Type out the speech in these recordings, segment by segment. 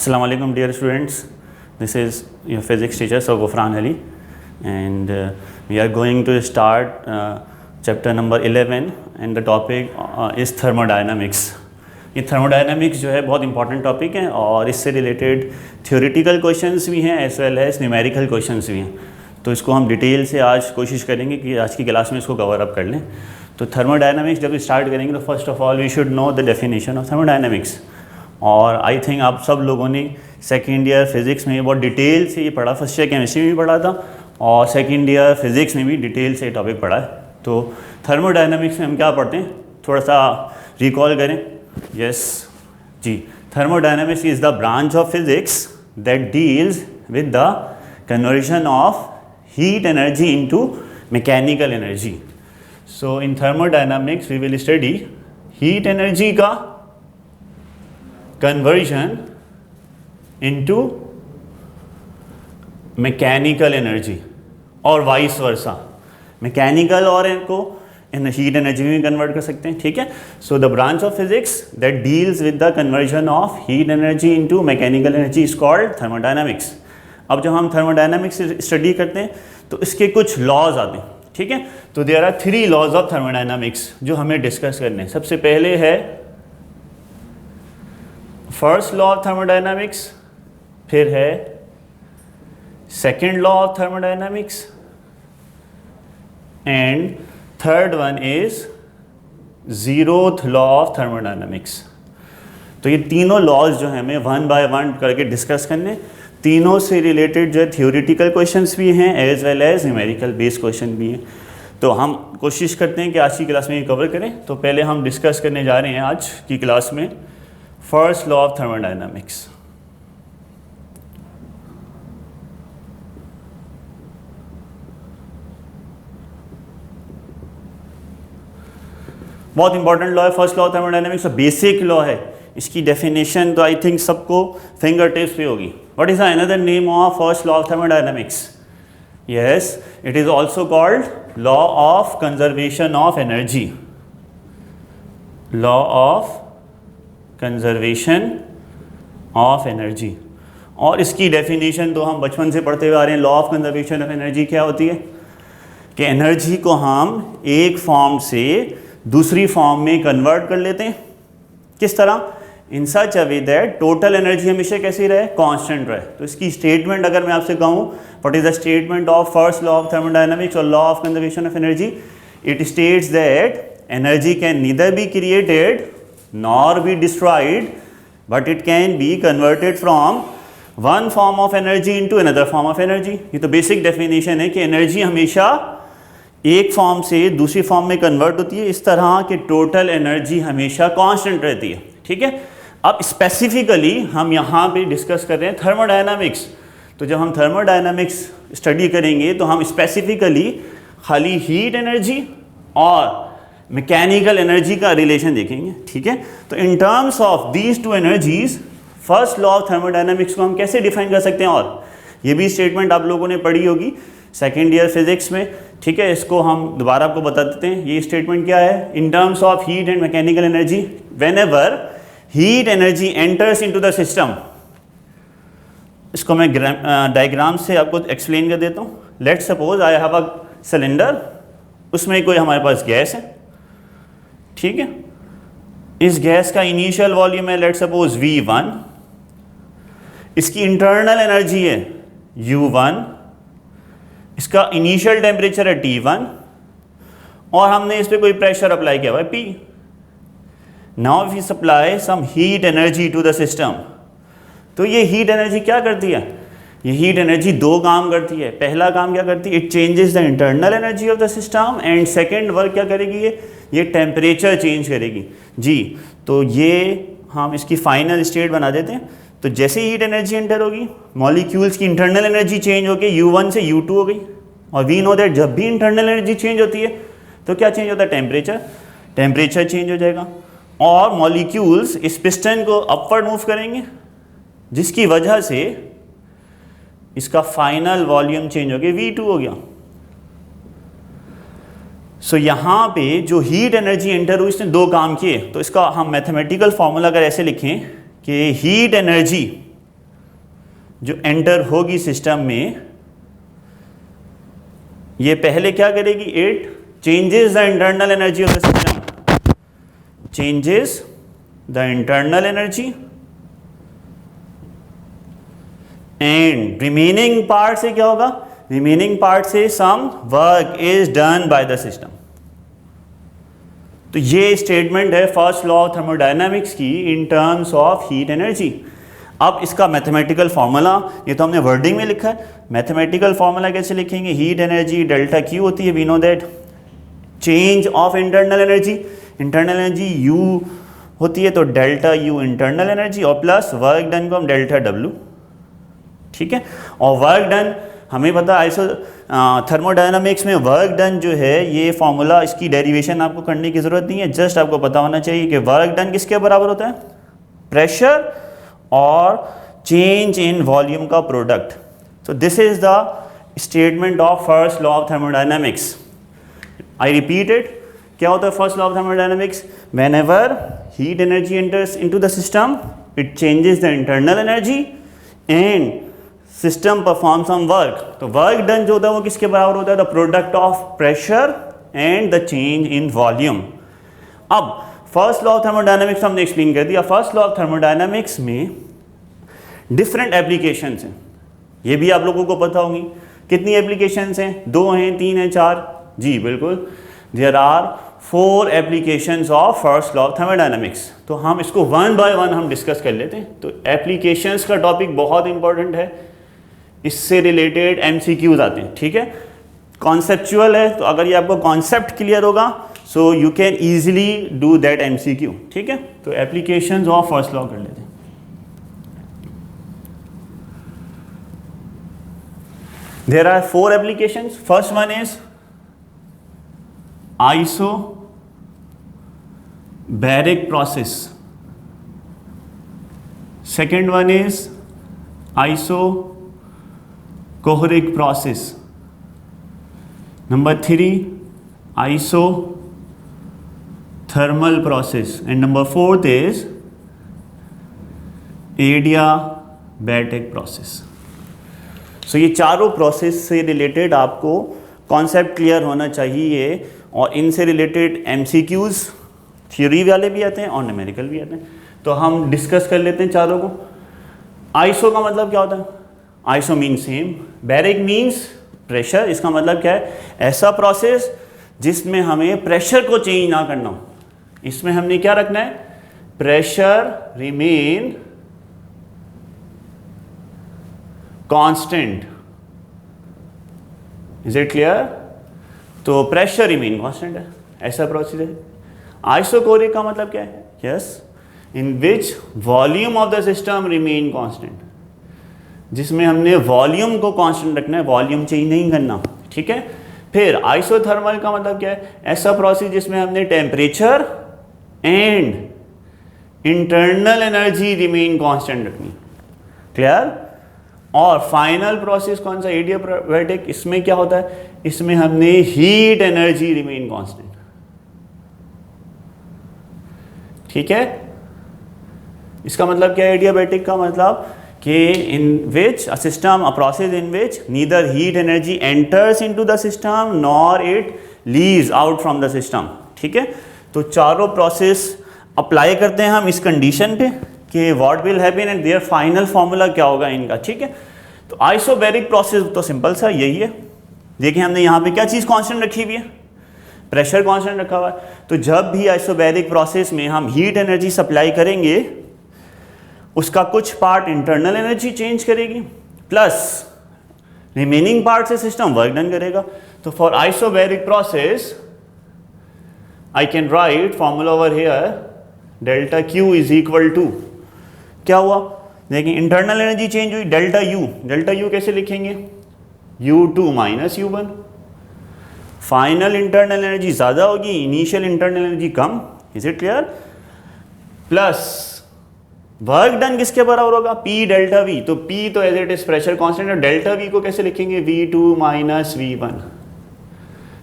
Assalamu alaikum dear students, this is your physics teacher Sir Gufran Ali and we are going to start chapter number 11 and the topic is thermodynamics. ये thermodynamics जो है बहुत important topic है और इससे related theoretical questions भी हैं as well as numerical questions भी हैं, तो इसको हम डिटेल से आज कोशिश करेंगे कि आज की क्लास में इसको कवर अप कर लें। तो थर्मोडायनामिक्स जब स्टार्ट करेंगे तो first of all we should know the definition of thermodynamics. और आई थिंक आप सब लोगों ने सेकेंड ईयर फिज़िक्स में बहुत डिटेल से ये पढ़ा, फर्स्ट ईयर केमिस्ट्री में भी पढ़ा था और सेकेंड ईयर फिज़िक्स में भी डिटेल से ये टॉपिक पढ़ा है। तो थर्मोडायनामिक्स में हम क्या पढ़ते हैं, थोड़ा सा रिकॉल करें। यस जी, thermodynamics is the branch of physics that deals with the conversion of heat energy into mechanical energy. So in thermodynamics we will study heat energy का कन्वर्जन इनटू मैकेनिकल एनर्जी और vice versa, mechanical और इनको heat energy में convert कर सकते हैं। ठीक है, so the branch of physics that deals with the conversion of heat energy into mechanical energy is called thermodynamics. अब जब हम थर्मोडायनामिक्स स्टडी करते हैं तो इसके कुछ लॉज आते हैं। ठीक है, तो there are 3 laws of thermodynamics जो हमें डिस्कस करने हैं। सबसे पहले है फर्स्ट लॉ ऑफ थर्मोडायनामिक्स, फिर है second law of thermodynamics and third one is zeroth law of thermodynamics. तो ये तीनों लॉज जो है हमें वन बाय वन करके डिस्कस करने, तीनों से रिलेटेड जो है थियोरेटिकल क्वेश्चंस भी हैं as well as numerical based question भी हैं। तो हम कोशिश करते हैं कि आज की क्लास में ये कवर करें। तो पहले हम डिस्कस करने जा रहे हैं आज की क्लास में फर्स्ट लॉ ऑफ थर्मोडायनामिक्स। बहुत इंपॉर्टेंट लॉ है first law of thermodynamics, basic law है। इसकी डेफिनेशन तो आई थिंक सबको फिंगर टिप्स पे होगी। What is another name of first law of thermodynamics? Yes, it is also called law of conservation of energy. Law of conservation of energy. और इसकी definition तो हम बचपन से पढ़ते हुए आ रहे हैं। Law of conservation of energy क्या होती है कि एनर्जी को हम एक फॉर्म से दूसरी फॉर्म में कन्वर्ट कर लेते हैं। किस तरह? इन सच अ वे दैट टोटल एनर्जी हमेशा कैसी रहे, कांस्टेंट रहे। तो इसकी स्टेटमेंट अगर मैं आपसे कहूँ what is the statement of first law of thermodynamics और law of conservation of energy, it states that energy can neither be created nor be destroyed, but it can be converted from one form of energy into another form of energy। ये तो basic definition है कि energy हमेशा एक form से दूसरी form में convert होती है। इस तरह कि टोटल एनर्जी हमेशा कांस्टेंट रहती है। ठीक है, अब स्पेसिफिकली हम यहाँ पे डिस्कस कर रहे हैं थर्मोडायनामिक्स। तो जब हम थर्मोडायनामिक्स स्टडी करेंगे तो हम स्पेसिफिकली खाली हीट एनर्जी और मैकेनिकल एनर्जी का रिलेशन देखेंगे। ठीक है, तो इन terms of these two energies first law of thermodynamics को हम कैसे डिफाइन कर सकते हैं? और ये भी स्टेटमेंट आप लोगों ने पढ़ी होगी सेकेंड ईयर फिजिक्स में। ठीक है, इसको हम दोबारा आपको बता देते हैं। ये स्टेटमेंट क्या है? इन terms of heat and mechanical energy, when ever heat energy enters into the system. इसको मैं डायग्राम से आपको एक्सप्लेन कर देता हूँ। Let suppose I have a cylinder, उसमें कोई हमारे पास गैस है। ठीक है, इस गैस का इनिशियल वॉल्यूम है लेट सपोज V1, इसकी इंटरनल एनर्जी है U1, इसका इनिशियल टेम्परेचर है T1 और हमने इस पर कोई प्रेशर अप्लाई किया हुआ है P। Now we supply some heat energy to the system. तो ये हीट एनर्जी क्या करती है? ये हीट एनर्जी 2 काम करती है। पहला काम क्या करती है? It changes the internal energy of the system and second work क्या करेगी? ये टेम्परेचर चेंज करेगी। जी, तो ये हम इसकी फाइनल स्टेट बना देते हैं। तो जैसे हीट एनर्जी एंटर होगी, मॉलिक्यूल्स की इंटरनल एनर्जी चेंज होकर U1 से U2 हो गई। और वी नो दैट जब भी इंटरनल एनर्जी चेंज होती है तो क्या चेंज होता है? टेम्परेचर चेंज हो जाएगा और मॉलिक्यूल्स इस पिस्टन को अपवर्ड मूव करेंगे, जिसकी वजह से इसका फाइनल वॉल्यूम चेंज हो गया, V2 हो गया। सो यहाँ पे जो हीट एनर्जी एंटर हुई इसने 2 काम किए। तो इसका हम मैथमेटिकल फॉर्मूला अगर ऐसे लिखें कि हीट एनर्जी जो एंटर होगी सिस्टम में, ये पहले क्या करेगी, it changes the internal energy of the system, changes the internal energy and remaining part से क्या होगा, रिमेनिंग पार्ट से some work is done by the system. तो ये स्टेटमेंट है फर्स्ट लॉ ऑफ थर्मोडायनामिक्स की in terms of heat energy. अब इसका मैथमेटिकल फार्मूला, ये तो हमने वर्डिंग में लिखा है, मैथमेटिकल फार्मूला कैसे लिखेंगे, हीट एनर्जी डेल्टा क्यू होती है, we know that, change of internal energy, internal energy U होती है, तो डेल्टा यू इंटरनल एनर्जी और प्लस वर्क डन को हम डेल्टा डब्ल्यू, ठीक है। और वर्क डन हमें पता आइसो थर्मोडायनामिक्स में वर्क डन जो है, ये फॉर्मूला, इसकी डेरिवेशन आपको करने की ज़रूरत नहीं है, जस्ट आपको पता होना चाहिए कि वर्क डन किसके बराबर होता है, प्रेशर और चेंज इन वॉल्यूम का product. So this is the statement of first law of thermodynamics. I repeat it, क्या होता है first law of thermodynamics, whenever heat energy enters into the system it changes the internal energy and system perform some work. तो work done जो होता है वो किसके बराबर होता है, the product of pressure and the change in volume. अब फर्स्ट लॉ ऑफ थर्मोडायनामिक्स हमने एक्सप्लेन कर दिया। फर्स्ट लॉ ऑफ थर्मोडायनामिक्स में डिफरेंट एप्लीकेशंस हैं, ये भी आप लोगों को पता होंगी। कितनी एप्लीकेशंस हैं, 2 हैं, 3 हैं, 4? जी बिल्कुल, there are 4 applications of first law of thermodynamics. तो हम इसको वन बाय वन हम डिस्कस कर लेते हैं। तो एप्लीकेशंस का टॉपिक बहुत इंपॉर्टेंट है, इससे रिलेटेड MCQs आते हैं, ठीक है। कॉन्सेप्चुअल है, तो अगर ये आपको कॉन्सेप्ट क्लियर होगा so you can easily do that MCQ, ठीक है। तो एप्लीकेशंस ऑफ फर्स्ट लॉ कर लेते हैं। There are 4 applications. First one is isobaric process, second one is isochoric process, number 3 isothermal process, and number 4th is adiabatic process। सो ये चारों process से related आपको कॉन्सेप्ट क्लियर होना चाहिए और इनसे रिलेटेड MCQs थ्योरी वाले भी आते हैं और न्यूमेरिकल भी आते हैं। तो हम डिस्कस कर लेते हैं चारों को। आइसो का मतलब क्या होता है, iso means same, baric means pressure, इसका मतलब क्या है, ऐसा प्रोसेस जिसमें हमें प्रेशर को चेंज ना करना हो। इसमें हमने क्या रखना है, pressure remain constant. Is it clear? तो प्रेशर रिमेन कांस्टेंट है, ऐसा प्रोसेस है। आइसोकोरिक का मतलब क्या है, yes, in which volume of the system remain constant, जिसमें हमने वॉल्यूम को कांस्टेंट रखना है, वॉल्यूम चेंज नहीं करना, ठीक है। फिर आइसोथर्मल का मतलब क्या है, ऐसा प्रोसेस जिसमें हमने temperature and internal energy remain constant रखनी, क्लियर। और फाइनल प्रोसेस कौन सा, एडियाबैटिक, इसमें क्या होता है, इसमें हमने हीट एनर्जी रिमेन कांस्टेंट, ठीक है। इसका मतलब क्या है, एडियाबैटिक का मतलब कि in which a system, a process in which neither heat energy enters into the system nor it leaves out from the system, ठीक है। तो चारों प्रोसेस अप्लाई करते हैं हम इस कंडीशन पे कि what will happen and there final formula क्या होगा इनका, ठीक है। तो आइसोबैरिक प्रोसेस तो सिंपल सा यही है। देखिए हमने यहाँ पे क्या चीज़ कांस्टेंट रखी हुई है, प्रेशर कांस्टेंट रखा हुआ है। तो जब भी आइसोबैरिक प्रोसेस में हम हीट एनर्जी सप्लाई करेंगे, उसका कुछ पार्ट इंटरनल एनर्जी चेंज करेगी, प्लस रिमेनिंग पार्ट से सिस्टम वर्क डन करेगा। तो for isobaric process I can write formula over here, delta Q is equal to, क्या हुआ, देखिए इंटरनल एनर्जी चेंज हुई, डेल्टा यू, डेल्टा यू कैसे लिखेंगे, U2 minus U1। Final internal energy ज़्यादा होगी, इनिशियल इंटरनल एनर्जी कम, is it clear. Plus work done किसके बराबर होगा, P डेल्टा V। तो P तो as it is pressure constant है, डेल्टा V को कैसे लिखेंगे, V2 माइनस V1।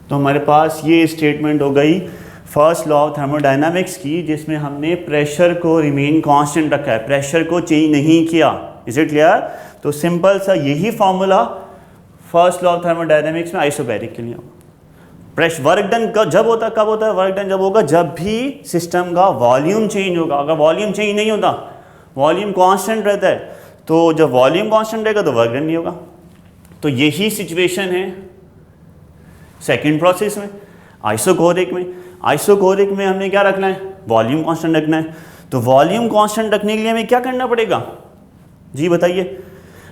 तो हमारे पास ये स्टेटमेंट हो गई फर्स्ट लॉ ऑफ थर्मोडायनामिक्स की, जिसमें हमने प्रेशर को रिमेन कांस्टेंट रखा है, प्रेशर को चेंज नहीं किया, इज इट क्लियर। तो सिंपल सा यही formula first law of thermodynamics में आइसोबैरिक के लिए होगा। प्रेशर वर्क डन कब होता है वर्क डन जब होगा जब भी सिस्टम का वॉल्यूम चेंज होगा। अगर वॉल्यूम चेंज नहीं होता, वॉल्यूम कांस्टेंट रहता है, तो जब वॉल्यूम कांस्टेंट रहेगा तो वर्क डन नहीं होगा। तो यही सिचुएशन है सेकंड प्रोसेस में, आइसोकोरिक में। आइसोकोरिक में हमने क्या रखना है, वॉल्यूम कांस्टेंट रखना है। तो वॉल्यूम कांस्टेंट रखने के लिए हमें क्या करना पड़ेगा जी बताइए?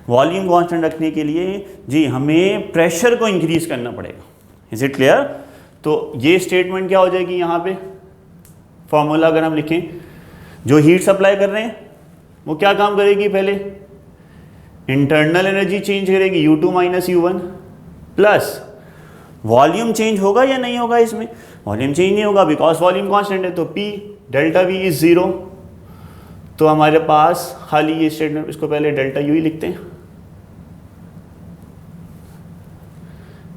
वॉल्यूम कांस्टेंट रखने के लिए जी हमें प्रेशर को इंक्रीज करना पड़ेगा। Is it clear? तो ये स्टेटमेंट क्या हो जाएगी यहाँ पे, फॉर्मूला अगर हम लिखें, जो हीट सप्लाई कर रहे हैं वो क्या काम करेगी, पहले इंटरनल एनर्जी चेंज करेगी U2 minus U1 plus volume change होगा या नहीं होगा? इसमें वॉल्यूम चेंज नहीं होगा बिकॉज वॉल्यूम कांस्टेंट है। तो P डेल्टा V इज 0। तो हमारे पास खाली ये स्टेटमेंट, इसको पहले डेल्टा U ही लिखते हैं।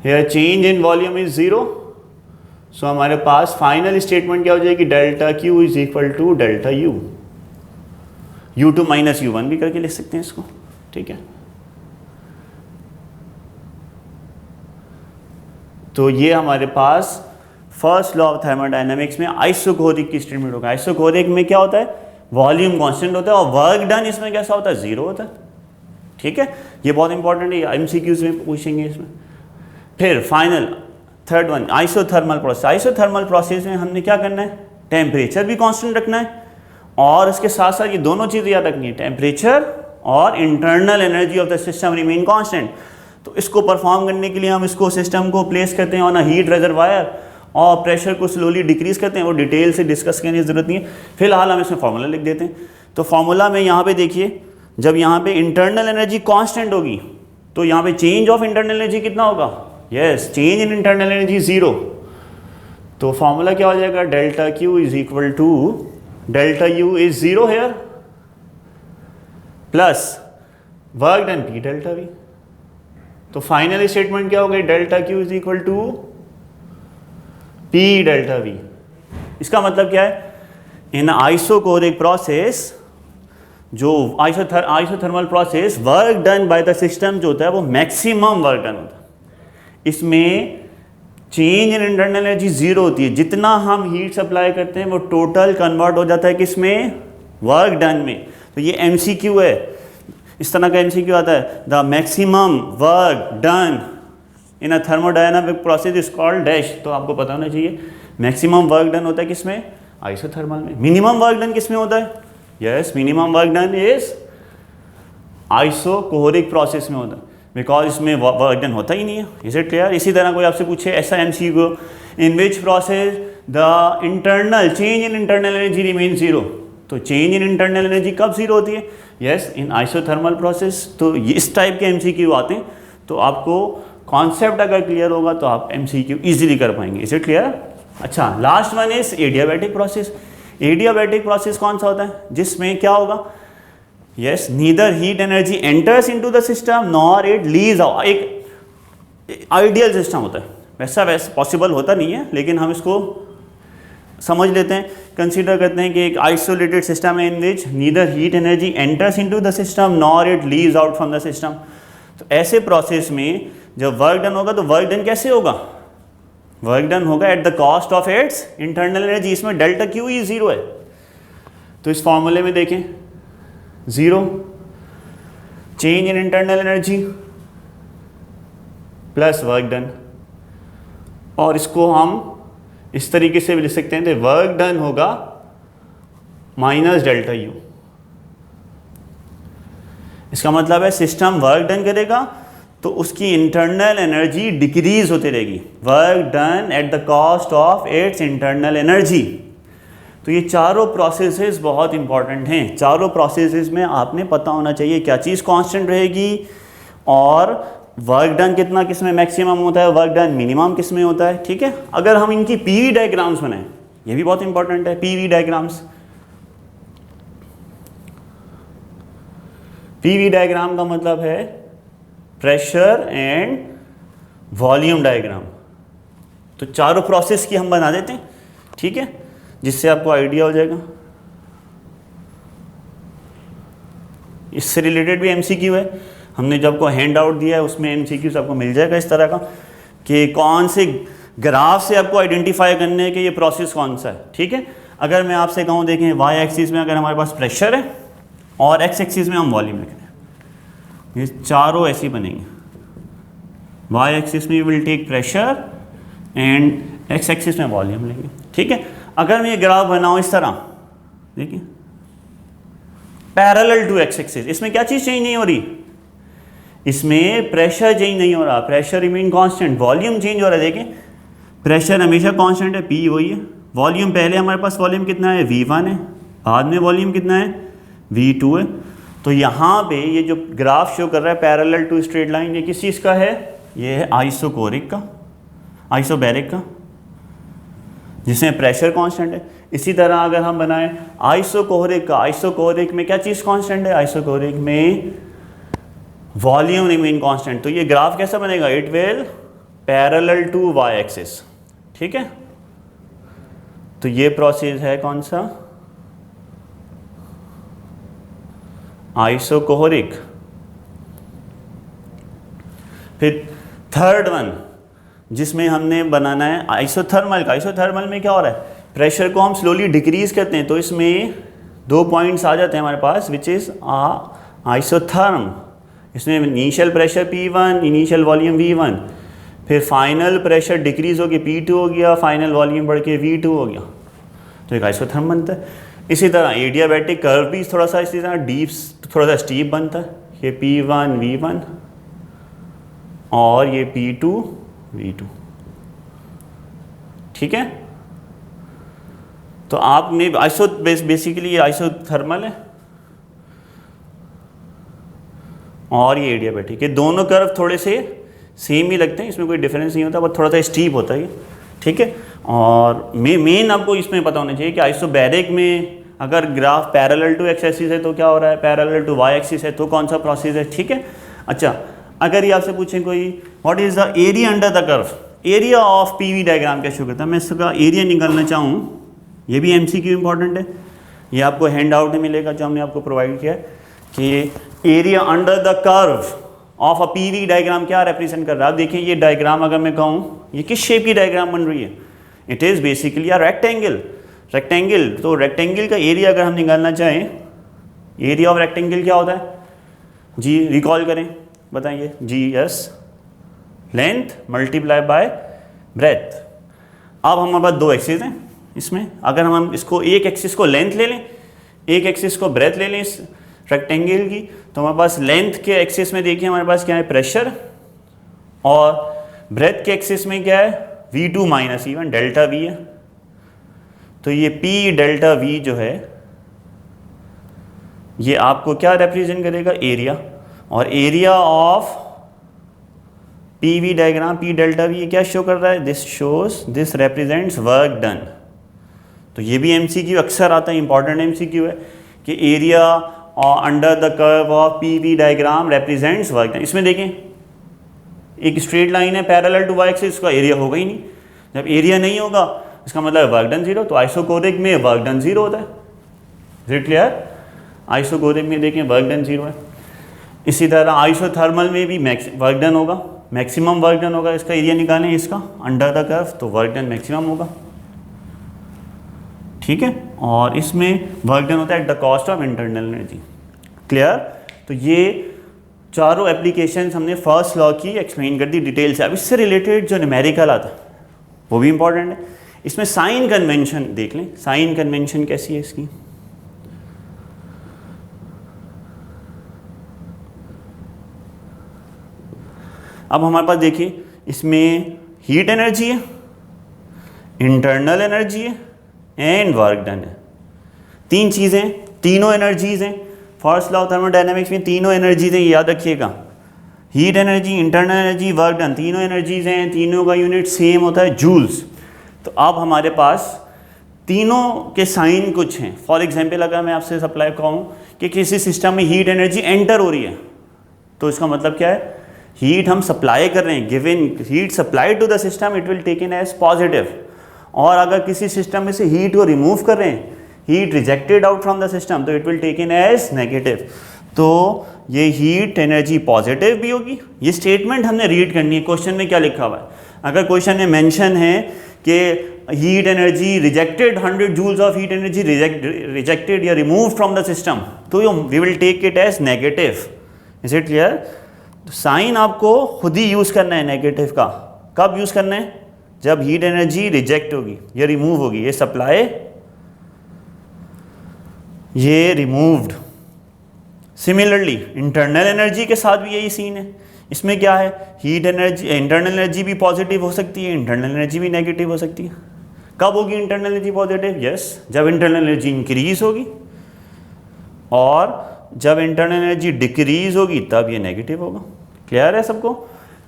Here change in volume is 0, so हमारे पास फाइनल स्टेटमेंट क्या हो जाएगी, delta Q is equal to delta U, U2 minus U1 भी करके लिख सकते हैं इसको, ठीक है। तो ये हमारे पास फर्स्ट लॉ ऑफ थर्मोडायनेमिक्स में आइसोकोरिक की स्टेटमेंट होगा। आइसोकोरिक में क्या होता है, वॉल्यूम कांस्टेंट होता है और वर्क डन इसमें कैसा होता है, 0 होता है, ठीक है। ये बहुत इंपॉर्टेंट है, MCQs में पूछेंगे इसमें। फिर final third one, isothermal process. Isothermal process में हमने क्या करना है, टेम्परेचर भी कांस्टेंट रखना है और इसके साथ साथ ये दोनों चीज़ें याद रखनी है, टेम्परेचर और internal energy of the system remain constant. तो इसको परफॉर्म करने के लिए हम इसको सिस्टम को प्लेस करते हैं ऑन अ हीट रिजर्वायर और प्रेशर को स्लोली डिक्रीज करते हैं। वो डिटेल से डिस्कस करने की जरूरत नहीं है, फिलहाल हम इसमें फार्मूला लिख देते हैं। तो फार्मूला में यहाँ पे देखिए, जब यहाँ पे इंटरनल एनर्जी कांस्टेंट होगी तो यहाँ पे चेंज ऑफ इंटरनल एनर्जी कितना होगा, yes, change in internal energy 0। तो फार्मूला क्या हो जाएगा, delta Q is equal to delta U is 0 here plus work done P delta V। तो फाइनल स्टेटमेंट क्या हो गई, delta Q is equal to P delta V। इसका मतलब क्या है, इन आइसोकोरिक प्रोसेस, जो isothermal process, work done by the system जो होता है वो मैक्सिमम वर्क डन होता है। इसमें चेंज इन इंटरनल एनर्जी 0 होती है, जितना हम हीट सप्लाई करते हैं वो टोटल कन्वर्ट हो जाता है किसमें, वर्क डन में। तो ये MCQ है, इस तरह का MCQ आता है, the maximum work done in a thermodynamic process is called dash. तो आपको पता होना चाहिए मैक्सिमम वर्क डन होता है किसमें, आइसोथर्मल में। मिनिमम वर्क डन किसमें होता है, yes, minimum work done is isochoric process में होता है, बिकॉज इसमें वर्क डन होता ही नहीं है। Is it clear? इसी तरह कोई आपसे पूछे ऐसा MCQ, in which process the internal change in internal energy remain 0। तो चेंज इन इंटरनल एनर्जी कब 0 होती है, यस, इन आइसोथर्मल प्रोसेस। तो इस टाइप के MCQ आते हैं, तो आपको कॉन्सेप्ट अगर क्लियर होगा तो आप MCQ इजीली कर पाएंगे। Is it clear? अच्छा, last one is adiabatic process. Adiabatic process कौन सा होता है, जिसमें क्या होगा, yes, neither heat energy enters into the system nor it leaves out. एक आइडियल सिस्टम होता है, वैसा पॉसिबल होता नहीं है, लेकिन हम इसको समझ लेते हैं, कंसीडर करते हैं कि एक आइसोलेटेड सिस्टम है in which neither heat energy enters into the system nor it leaves out from the system. तो ऐसे प्रोसेस में जब वर्क डन होगा तो वर्क डन कैसे होगा, वर्क डन होगा at the cost of its internal energy. इसमें डेल्टा Q ही 0 है। तो इस फॉर्मूले में देखें, 0 change in internal energy plus work done, और इसको हम इस तरीके से भी लिख सकते हैं, तो वर्क डन होगा माइनस डेल्टा U। इसका मतलब है सिस्टम वर्क डन करेगा तो उसकी इंटरनल एनर्जी डिक्रीज होती रहेगी, work done at the cost of its internal energy. तो ये चारों प्रोसेसेस बहुत इंपॉर्टेंट हैं। चारों प्रोसेसेस में आपने पता होना चाहिए क्या चीज़ कांस्टेंट रहेगी और वर्क डन कितना किस में मैक्सिमम होता है, वर्क डन मिनिमम किस में होता है, ठीक है। अगर हम इनकी PV डायग्राम्स बनाएं, ये भी बहुत इंपॉर्टेंट है, PV डायग्राम्स। PV डायग्राम का मतलब है प्रेशर एंड वॉल्यूम डायग्राम। तो चारों प्रोसेस की हम बना देते हैं, ठीक है, जिससे आपको आइडिया हो जाएगा। इससे रिलेटेड भी MCQ है। हमने जो आपको हैंड आउट दिया है उसमें MCQs आपको मिल जाएगा इस तरह का कि कौन से ग्राफ से आपको आइडेंटिफाई करने है कि ये प्रोसेस कौन सा है। ठीक है, अगर मैं आपसे कहूँ देखें वाई एक्सिस में अगर हमारे पास प्रेशर है और एक्स एक्सिस में हम वॉल्यूम लिख रहे हैं, ये चारों ऐसे बनेंगे। वाई एक्सिस में will take pressure and X axis में वॉल्यूम लेंगे। ठीक है, अगर मैं ये ग्राफ बनाऊँ इस तरह, देखिए पैरेलल टू एक्स एक्सिस, इसमें क्या चीज़ चेंज नहीं हो रही, इसमें प्रेशर चेंज नहीं हो रहा, pressure remain constant, volume change हो रहा है। देखिए प्रेशर हमेशा कांस्टेंट है, P वही है, वॉल्यूम पहले हमारे पास वॉल्यूम कितना है V1 है, बाद में वॉल्यूम कितना है V2 है। तो यहाँ पे ये जो ग्राफ शो कर रहा है पैरेलल टू स्ट्रेट लाइन, ये किस चीज़ का है, ये है आइसोकोरिक का, आइसोबैरिक का, जिसमें प्रेशर कांस्टेंट है। इसी तरह अगर हम बनाएं आइसोकोरिक का, आइसोकोरिक में क्या चीज़ कांस्टेंट है, आइसोकोरिक में वॉल्यूम रिमेन कांस्टेंट। तो ये ग्राफ कैसा बनेगा, it will parallel to Y axis. ठीक है, तो ये प्रोसेस है कौन सा, आइसोकोरिक। फिर थर्ड वन जिसमें हमने बनाना है आइसोथर्मल का। आइसोथर्मल में क्या हो रहा है, प्रेशर को हम स्लोली डिक्रीज करते हैं, तो इसमें 2 पॉइंट्स आ जाते हैं हमारे पास, विच इज़ आइसोथर्म। इसमें initial pressure P1, initial volume V1, फिर फाइनल प्रेशर डिक्रीज हो गया P2 हो गया, फाइनल वॉल्यूम बढ़ के V2 हो गया, तो एक आइसोथर्म बनता है। इसी तरह एडियाबैटिक कर्व भी थोड़ा सा इसी तरह डीप, थोड़ा सा स्टीप बनता है, ये P1 V1 और ये P2 V2। ठीक है, तो आपने बेसिकली ये आइसोथर्मल है और ये एडियाबैटिक, ये दोनों कर्व थोड़े से सेम ही लगते हैं, इसमें कोई डिफरेंस नहीं होता, बस थोड़ा सा स्टीप होता है ये। ठीक है, और मेन आपको इसमें पता होना चाहिए कि आइसोबैरिक में अगर graph parallel to X axis है तो क्या हो रहा है, पैरेलल टू वाई एक्सिस है तो कौन सा प्रोसेस है। ठीक है, अच्छा अगर ये आपसे पूछें कोई what is the area under the curve, area of PV diagram क्या शो करता है, मैं इसका एरिया निकालना चाहूँ, ये भी MCQ इंपॉर्टेंट है, ये आपको हैंड आउट में मिलेगा जो हमने आपको प्रोवाइड किया है कि area under the curve of a PV diagram क्या रिप्रेजेंट कर रहा है। देखिए ये डायग्राम अगर मैं कहूँ ये किस शेप की डायग्राम बन रही है, it is basically a rectangle. Rectangle, तो रेक्टेंगल का एरिया अगर हम निकालना चाहें, एरिया ऑफ रेक्टेंगल क्या होता है जी, रिकॉल करें, बताइए, GS length multiply by breath. अब हमारे पास 2 एक्सिस हैं इसमें, अगर हम इसको एक एक्सिस को लेंथ ले लें, एक एक्सिस को ब्रेथ ले लें इस रेक्टेंगल की, तो हमारे पास लेंथ के एक्सिस में देखिए हमारे पास क्या है, प्रेशर, और ब्रेथ के एक्सिस में क्या है, V2 minus E1 delta V है। तो ये P डेल्टा V जो है ये आपको क्या रिप्रेजेंट करेगा, एरिया, और area of PV diagram P delta V ये क्या शो कर रहा है, this shows, this represents work done. तो ये भी MCQ अक्सर आता है, इंपॉर्टेंट MCQ है कि area under the curve of PV diagram represents work done. इसमें देखें एक स्ट्रेट लाइन है पैरेलल टू वाई एक्सिस, इसका एरिया होगा ही नहीं, जब एरिया नहीं होगा इसका मतलब वर्क डन 0, तो आइसोकोरिक में वर्क डन 0 होता है। इज इट क्लियर, आइसोकोरिक में देखें वर्क डन 0 है। इसी तरह आइसोथर्मल में भी वर्क डन होगा, मैक्सिमम वर्क डन होगा, इसका एरिया निकालें इसका अंडर द कर्व, तो वर्क डन मैक्सिमम होगा। ठीक है, और इसमें वर्क डन होता है at the cost of internal energy. Clear, तो ये चारों एप्लीकेशंस हमने फर्स्ट लॉ की एक्सप्लेन कर दी डिटेल से। अब इससे रिलेटेड जो न्यूमेरिकल आता है वो भी इंपॉर्टेंट है। इसमें साइन कन्वेंशन देख लें, साइन कन्वेंशन कैसी है इसकी। अब हमारे पास देखिए इसमें हीट एनर्जी है, इंटरनल एनर्जी है एंड वर्क डन है। 3 चीज़ें, तीनों एनर्जीज हैं। फर्स्ट लॉ ऑफ थर्मोडायनेमिक्स में तीनों एनर्जीज हैं, याद रखिएगा, heat energy, internal energy, work done, तीनों एनर्जीज हैं, तीनों का यूनिट सेम होता है जूल्स। तो अब हमारे पास तीनों के साइन कुछ हैं। फॉर एग्जांपल अगर मैं आपसे सप्लाई कहूँ कि किसी सिस्टम में हीट एनर्जी एंटर हो रही है, तो इसका मतलब क्या है, हीट हम सप्लाई कर रहे हैं, given heat supply to the system it will taken as positive. और अगर किसी सिस्टम में से हीट को रिमूव कर रहे हैं, heat rejected out from the system, तो it will taken as negative. तो ये हीट एनर्जी पॉजिटिव भी होगी। ये स्टेटमेंट हमने रीड करनी है, क्वेश्चन में क्या लिखा हुआ है। अगर क्वेश्चन में मेंशन है कि heat energy rejected, 100 joules of heat energy rejected या रिमूव फ्रॉम द सिस्टम, तो we will take it as negative. Is it clear? तो साइन आपको खुद ही यूज़ करना है नेगेटिव का। कब यूज़ करना है? जब हीट एनर्जी रिजेक्ट होगी या रिमूव होगी। ये सप्लाई, ये रिमूव्ड। सिमिलरली इंटरनल एनर्जी के साथ भी यही सीन है। इसमें क्या है? हीट एनर्जी, इंटरनल एनर्जी भी पॉजिटिव हो सकती है, इंटरनल एनर्जी भी नेगेटिव हो सकती है। कब होगी इंटरनल एनर्जी पॉजिटिव? यस, जब इंटरनल एनर्जी इंक्रीज होगी, और जब इंटरनल एनर्जी डिक्रीज होगी तब ये नेगेटिव होगा। क्लियर है सबको?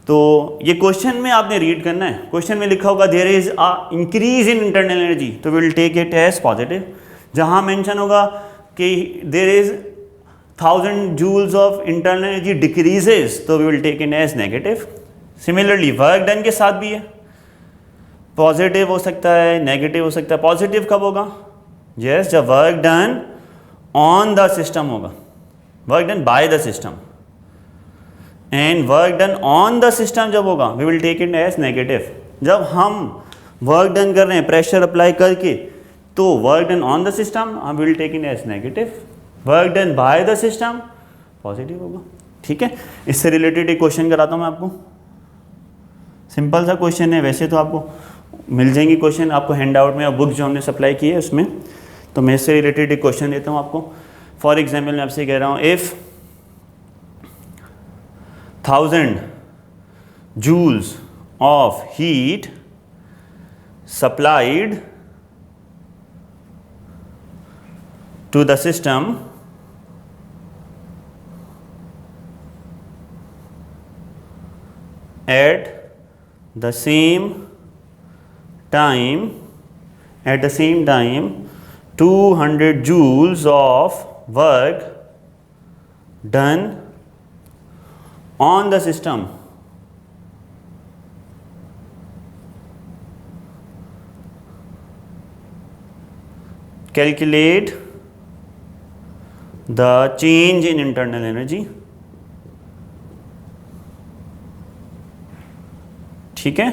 तो ये क्वेश्चन में आपने रीड करना है। क्वेश्चन में लिखा होगा there is a increase in internal energy, तो will take it as positive. जहाँ मेंशन होगा कि there is 1000 joules of internal energy decreases, तो we will take it as negative. Similarly work done के साथ भी है, पॉजिटिव हो सकता है, नेगेटिव हो सकता है। पॉजिटिव कब होगा? यस, जब work done on the system होगा, work done by the system. And work done on the system जब होगा, we will take it as negative. जब हम वर्क डन कर रहे हैं प्रेशर अप्लाई करके, तो work done on the system हम will take it as negative. Work done by the system positive होगा। ठीक है, इससे रिलेटेड एक क्वेश्चन कराता हूँ मैं आपको। सिंपल सा क्वेश्चन है, वैसे तो आपको मिल जाएंगी क्वेश्चन आपको हैंड आउट में, और बुक जो हमने सप्लाई की है उसमें। तो मैं इससे रिलेटेड एक क्वेश्चन देता हूँ आपको। फॉर एग्जाम्पल मैं आपसे कह रहा हूँ, if 1000 joules of heat supplied to the system at the same time 200 joules of work done on the system calculate the change in internal energy। ठीक है,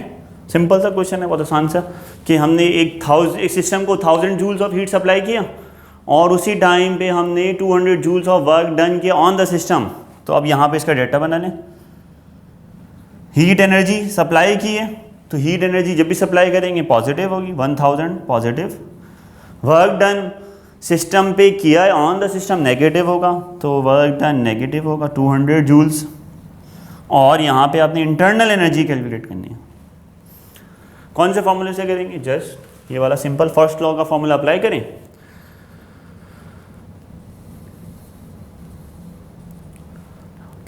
सिंपल सा क्वेश्चन है, बहुत आसान सा, कि हमने एक सिस्टम को 1000 जूल्स ऑफ हीट सप्लाई किया, और उसी टाइम पे हमने 200 जूल्स ऑफ वर्क डन किया ऑन द सिस्टम। तो अब यहाँ पे इसका डेटा बना लें। हीट एनर्जी सप्लाई की है, तो हीट एनर्जी जब भी सप्लाई करेंगे पॉजिटिव होगी, 1000 पॉजिटिव। वर्क डन सिस्टम पे किया है ऑन द सिस्टम, नेगेटिव होगा, तो वर्क डन नेगेटिव होगा 200 जूल्स। और यहाँ पे आपने इंटरनल एनर्जी कैलकुलेट करनी है। कौन से फॉर्मूले से करेंगे? जस्ट ये वाला सिंपल फर्स्ट लॉ का फॉर्मूला अप्लाई करें।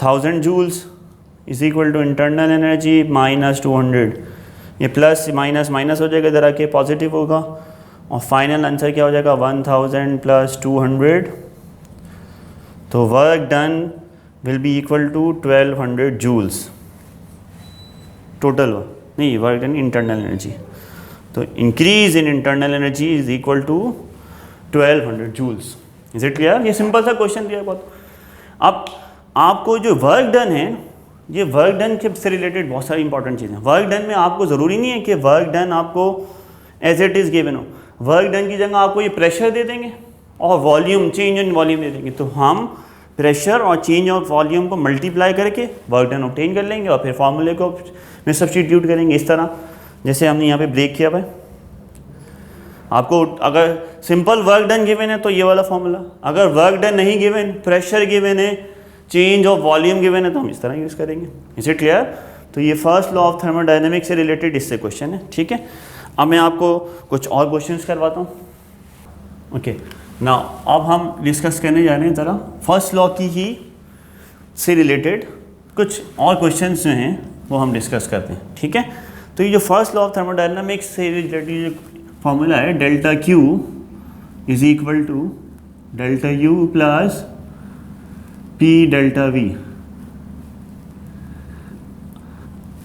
Thousand joules is equal to internal energy minus 200। ये प्लस माइनस माइनस हो जाएगा, इधर आके पॉजिटिव होगा, और फाइनल आंसर क्या हो जाएगा? 1000 प्लस 200। तो work done will be equal to 1200 joules total, नहीं वर्क डन इंटरनल एनर्जी। तो increase in internal energy is equal to 1200 joules. Is it clear? ये सिंपल सा क्वेश्चन दिया बहुत। अब आपको जो वर्क डन है, ये वर्क डन के से रिलेटेड बहुत सारी इंपॉर्टेंट चीज़ें। वर्क डन में आपको ज़रूरी नहीं है कि वर्क डन आपको एज इट इज़ गिवन हो। वर्क डन की जगह आपको ये प्रेशर दे देंगे और वॉल्यूम, चेंज इन वॉल्यूम दे देंगे, तो हम प्रेशर और चेंज ऑफ वॉल्यूम को मल्टीप्लाई करके वर्क डन ऑब्टेन कर लेंगे, और फिर फार्मूले को में सब्स्टिट्यूट करेंगे इस तरह जैसे हमने यहाँ पे ब्रेक किया भाई। आपको अगर सिंपल वर्क डन गिवन है तो ये वाला फार्मूला, अगर वर्क डन नहीं गिवन, प्रेशर गिवन है, चेंज ऑफ वॉल्यूम गिवन है, तो हम इस तरह यूज़ करेंगे। Is it clear? तो ये फर्स्ट लॉ ऑफ थर्मोडायनेमिक्स से रिलेटेड इससे क्वेश्चन है। ठीक है, अब मैं आपको कुछ और क्वेश्चंस करवाता हूँ। ओके, नाउ अब हम डिस्कस करने जा रहे हैं ज़रा फर्स्ट लॉ की ही से रिलेटेड कुछ और क्वेश्चंस जो हैं वो हम डिस्कस करते हैं। ठीक है, तो ये जो फर्स्ट लॉ ऑफ थर्मोडायनामिक्स से रिलेटेड जो फॉर्मूला है, delta Q is equal to delta U plus P delta V.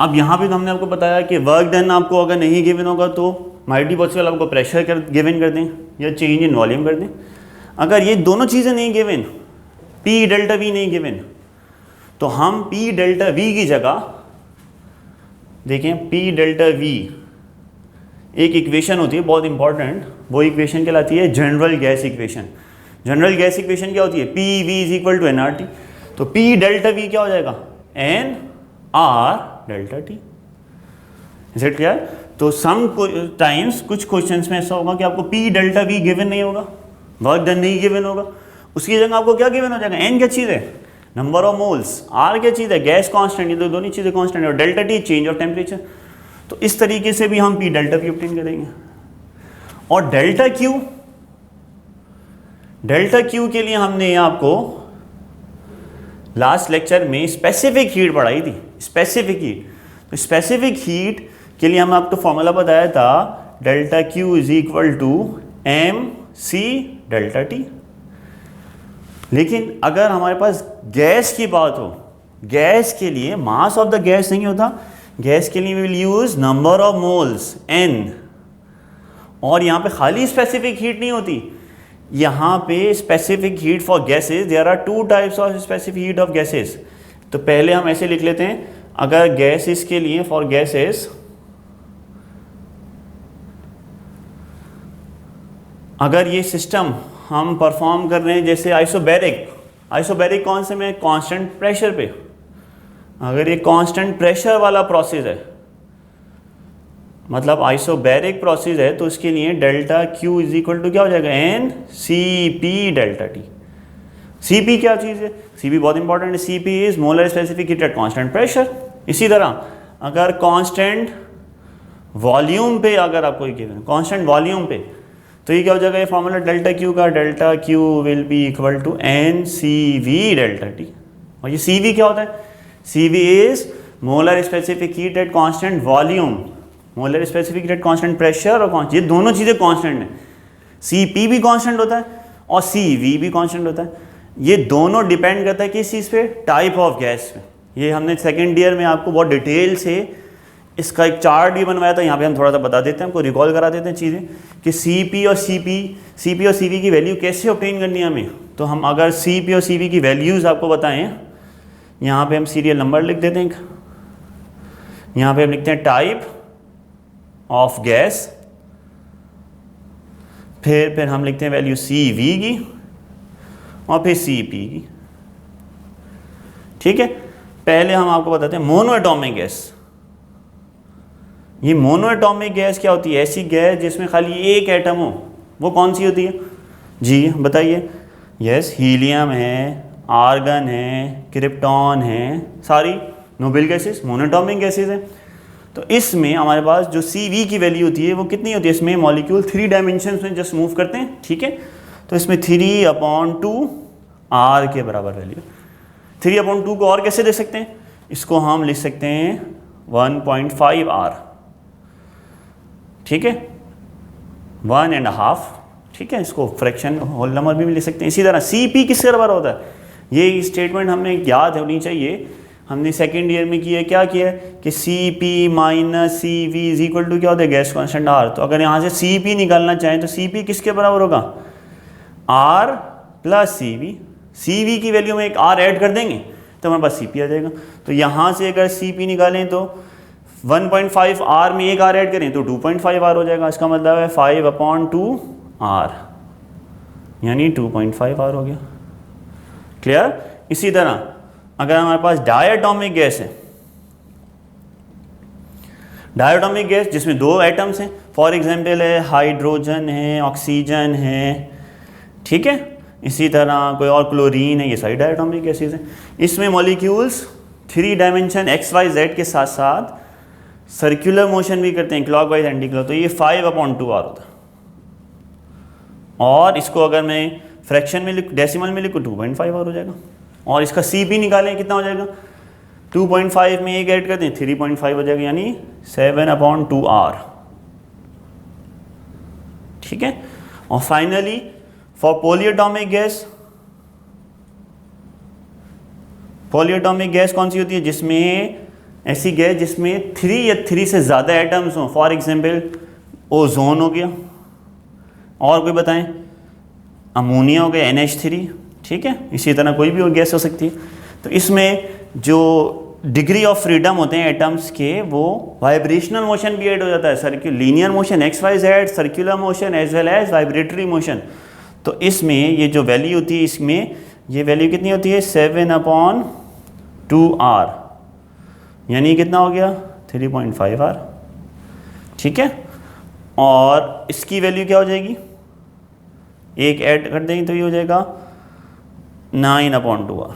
अब यहाँ पे तो हमने आपको बताया कि वर्क डन आपको अगर नहीं गिवन होगा तो माइटी पॉसिबल आपको प्रेशर गिवन कर दें या चेंज इन वॉल्यूम कर दें। अगर ये दोनों चीज़ें नहीं given, P P delta V नहीं गिवन, तो हम पी डेल्टा वी की जगह देखें, पी डेल्टा वी एक इक्वेशन होती है बहुत इंपॉर्टेंट, वो इक्वेशन कहलाती है general gas equation. General gas equation क्या होती है? P V is equal to N R T. तो पी डेल्टा वी क्या हो जाएगा? N R delta T. Is it clear? तो सम टाइम्स कुछ क्वेश्चंस में ऐसा होगा कि आपको पी डेल्टा वी गिवन नहीं होगा, वर्क डन नहीं गिवन होगा, उसकी जगह आपको क्या गिवन हो जाएगा? एन क्या चीज़ है? Number of moles. आर क्या चीज़ है? Gas constant. ये तो दोनों चीज़ें कांस्टेंट है। और delta T change of temperature. तो इस तरीके से भी हम पी डेल्टा वी ऑब्टेन करेंगे। और डेल्टा क्यू, डेल्टा क्यू के लिए हमने आपको लास्ट लेक्चर में स्पेसिफिक हीट पढ़ाई थी। स्पेसिफिक हीट, तो स्पेसिफिक हीट के लिए हम आपको फॉर्मूला बताया था, delta Q is equal to M C delta T. लेकिन अगर हमारे पास गैस की बात हो, गैस के लिए मास ऑफ द गैस नहीं होता, गैस के लिए we will use number of moles N. और यहाँ पे खाली स्पेसिफिक हीट नहीं होती, यहाँ पे specific heat for gases, there are two types of specific heat of gases. तो पहले हम ऐसे लिख लेते हैं, अगर गैसेस के लिए, फॉर गैसेस, अगर ये सिस्टम हम परफॉर्म कर रहे हैं जैसे आइसोबैरिक, आइसोबैरिक कौन से में? कांस्टेंट प्रेशर पे। अगर ये कांस्टेंट प्रेशर वाला प्रोसेस है, मतलब आइसोबैरिक प्रोसेस है, तो इसके लिए delta Q is equal to क्या हो जाएगा? N C P delta T. C P क्या चीज़ है? सी पी बहुत इंपॉर्टेंट है। C P is molar specific heat at constant pressure. इसी तरह अगर कांस्टेंट वॉल्यूम पे, अगर आपको ये गिवन कांस्टेंट वॉल्यूम पे, तो ये क्या हो जाएगा? ये फॉर्मूला डेल्टा क्यू का, delta q will be equal to n C we delta t. और ये सी वी क्या होता है? C we is molar specific heat at constant volume, molar specific heat at constant pressure, और ये दोनों चीज़ें कांस्टेंट हैं। सी पी भी कांस्टेंट होता है और सी वी भी कांस्टेंट होता है। ये दोनों डिपेंड करता है किस चीज़ पे? टाइप ऑफ गैस पे। ये हमने सेकेंड ईयर में आपको बहुत डिटेल से इसका एक चार्ट भी बनवाया था, यहाँ पे हम थोड़ा सा बता देते हैं, हमको रिकॉल करा देते हैं चीज़ें कि सी पी और सी वी की वैल्यू कैसे ऑब्टेन करनी है हमें। तो हम अगर सी पी और सी वी की वैल्यूज़ आपको बताएं, यहाँ पे हम सीरियल नंबर लिख देते हैं, यहाँ पे हम लिखते हैं टाइप ऑफ गैस, फिर हम लिखते हैं वैल्यू सी वी की और फिर सी पी की। ठीक है, पहले हम आपको बताते हैं मोनो एटॉमिक गैस। ये मोनो एटॉमिक गैस क्या होती है? ऐसी गैस जिसमें खाली एक एटम हो, वो कौन सी होती है? जी बताइए। यस, हीलियम है, आर्गन है, क्रिप्टॉन है, सारी noble gases mono atomic gases हैं। तो इसमें हमारे पास जो सी वी की वैल्यू होती है वो कितनी होती है? इसमें मॉलिक्यूल 3 डायमेंशन में जस्ट मूव करते हैं। ठीक है, तो इसमें 3/2 आर के बराबर वैल्यू। 3/2 को और कैसे दे सकते हैं? इसको हम लिख सकते हैं 1.5 आर। ठीक है, 1.5। ठीक है, इसको फ्रैक्शन होल नंबर भी लिख सकते हैं। इसी तरह सी पी किसके बराबर होता है? ये स्टेटमेंट हमें याद होनी चाहिए, हमने सेकेंड ईयर में किया, क्या किया कि C P minus C we is equal to क्या होता है? Gas constant R. तो अगर यहाँ से सी पी निकालना चाहें तो सी पी किसके बराबर होगा? R plus C V. C V की वैल्यू में एक आर ऐड कर देंगे तो हमारे पास सी पी आ जाएगा। तो यहाँ से अगर सी पी निकालें तो 1.5 आर में एक आर ऐड करें तो 2.5 आर हो जाएगा। इसका मतलब है 5/2 आर, यानी 2.5 आर हो गया। क्लियर? इसी तरह अगर हमारे पास डायटोमिक गैस है, डायटोमिक गैस जिसमें 2 एटम्स हैं, फॉर एग्जांपल है हाइड्रोजन है, ऑक्सीजन है, ठीक है, इसी तरह कोई और क्लोरीन है, ये सारी डायटोमिक गैसेज हैं। इसमें molecules 3 dimension X Y Z के साथ साथ सर्कुलर मोशन भी करते हैं, क्लॉकवाइज एंटी क्लॉक। तो ये 5/2 आर होता है। और इसको अगर मैं फ्रैक्शन में लिख, डेसिमल में लिखूँ, 2.5 आर हो जाएगा। और इसका सी पी निकालें कितना हो जाएगा? 2.5 में एक ऐड कर दें 3.5 हो जाएगा, यानी 7/2 आर। ठीक है, और finally for polyatomic gas, polyatomic gas कौन सी होती है? जिसमें ऐसी गैस जिसमें 3 या 3 से ज़्यादा एटम्स हों, फॉर एग्जांपल ओजोन हो गया, और कोई बताएं? अमोनिया हो गया NH3, ठीक है, इसी तरह कोई भी और गैस हो सकती है। तो इसमें जो डिग्री ऑफ फ्रीडम होते हैं एटम्स के, वो वाइब्रेशनल मोशन भी ऐड हो जाता है, linear motion XYZ, circular motion as well as vibratory motion. तो इसमें ये जो वैल्यू होती है, इसमें ये वैल्यू कितनी होती है 7/2R, यानी कितना हो गया 3.5R, ठीक है। और इसकी वैल्यू क्या हो जाएगी, एक ऐड कर देंगे तो ये हो जाएगा 9/2R।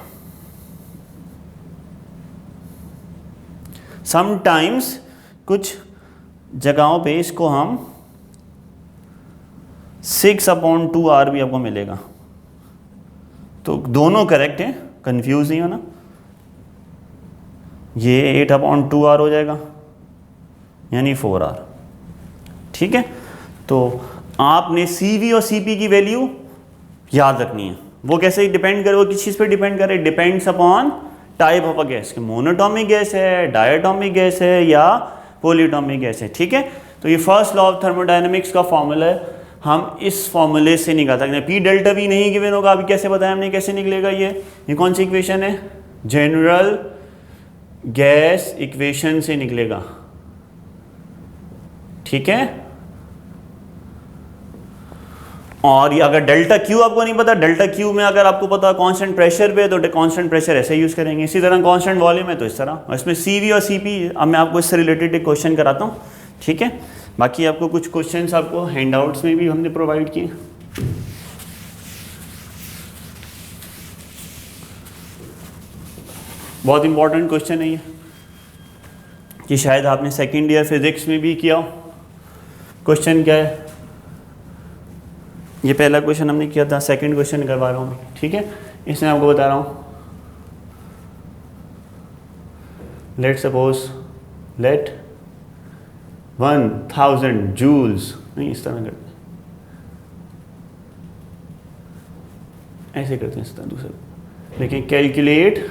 समटाइम्स कुछ जगहों पे इसको हम 6/2R भी आपको मिलेगा। तो दोनों करेक्ट हैं, कंफ्यूज नहीं होना। ये 8/2R हो जाएगा, यानी 4R, ठीक है। तो आपने CV और CP की वैल्यू याद रखनी है। वो कैसे डिपेंड करे, वो किस चीज़ पे डिपेंड करे, depends upon type of a gas, monoatomic gas है, डायटॉमिक गैस है या पॉलीटॉमिक गैस है, ठीक है। तो ये फर्स्ट लॉ ऑफ थर्मोडायनेमिक्स का फॉर्मूला है, हम इस फॉर्मूले से निकाल सकते हैं। P∆V नहीं गिवन होगा, अभी कैसे बताया हमने, कैसे निकलेगा ये कौन सी इक्वेशन है, जनरल गैस इक्वेशन से निकलेगा, ठीक है। और ये अगर डेल्टा क्यू आपको नहीं पता, डेल्टा क्यू में अगर आपको पता कांस्टेंट प्रेशर पे, तो कांस्टेंट प्रेशर ऐसे यूज करेंगे। इसी तरह कांस्टेंट वॉल्यूम है तो इस तरह। और इसमें CV और CP अब मैं आपको इससे रिलेटेड एक क्वेश्चन कराता हूँ, ठीक है। बाकी आपको कुछ क्वेश्चंस आपको हैंडआउट्स में भी हमने प्रोवाइड किए। बहुत इंपॉर्टेंट क्वेश्चन है ये, कि शायद आपने सेकेंड ईयर फिजिक्स में भी किया हो। क्वेश्चन क्या है, ये पहला क्वेश्चन हमने किया था, सेकंड क्वेश्चन करवा रहा हूँ, ठीक है। इसमें आपको बता रहा हूँ, लेट सपोज लेट 1000 जूल्स, नहीं इस तरह करते हैं, ऐसे करते हैं इस तरह दूसरे, लेकिन calculate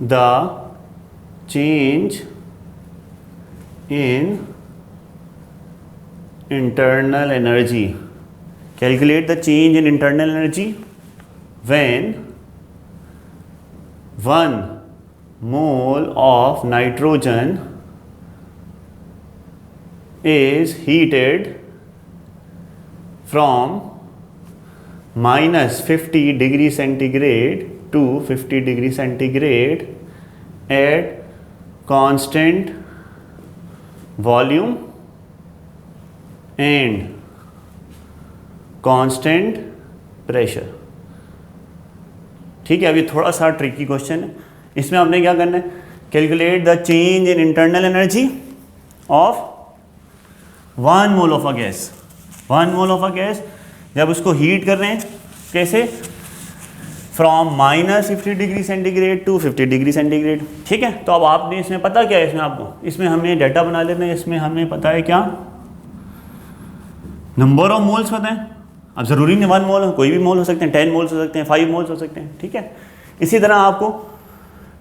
the change in internal energy, calculate the change in internal energy when 1 mole of nitrogen is heated from -50 degree centigrade to 50 degree centigrade at constant volume and constant pressure, ठीक है। अभी थोड़ा सा ट्रिकी क्वेश्चन है। इसमें आपने क्या करना है, calculate the change in internal energy of 1 mole of a gas. 1 mole of a gas जब उसको हीट कर रहे हैं, कैसे, from -50 degree centigrade to 50 degree centigrade, ठीक है। तो अब आपने इसमें पता क्या है, इसमें आपको, इसमें हमने डाटा बना लेते हैं। इसमें हमें पता है क्या, नंबर ऑफ मोल्स पता है। अब ज़रूरी नहीं 1 मोल हो, कोई भी मोल हो सकते हैं, 10 मोल्स हो सकते हैं, 5 मोल्स हो सकते हैं, ठीक है। इसी तरह आपको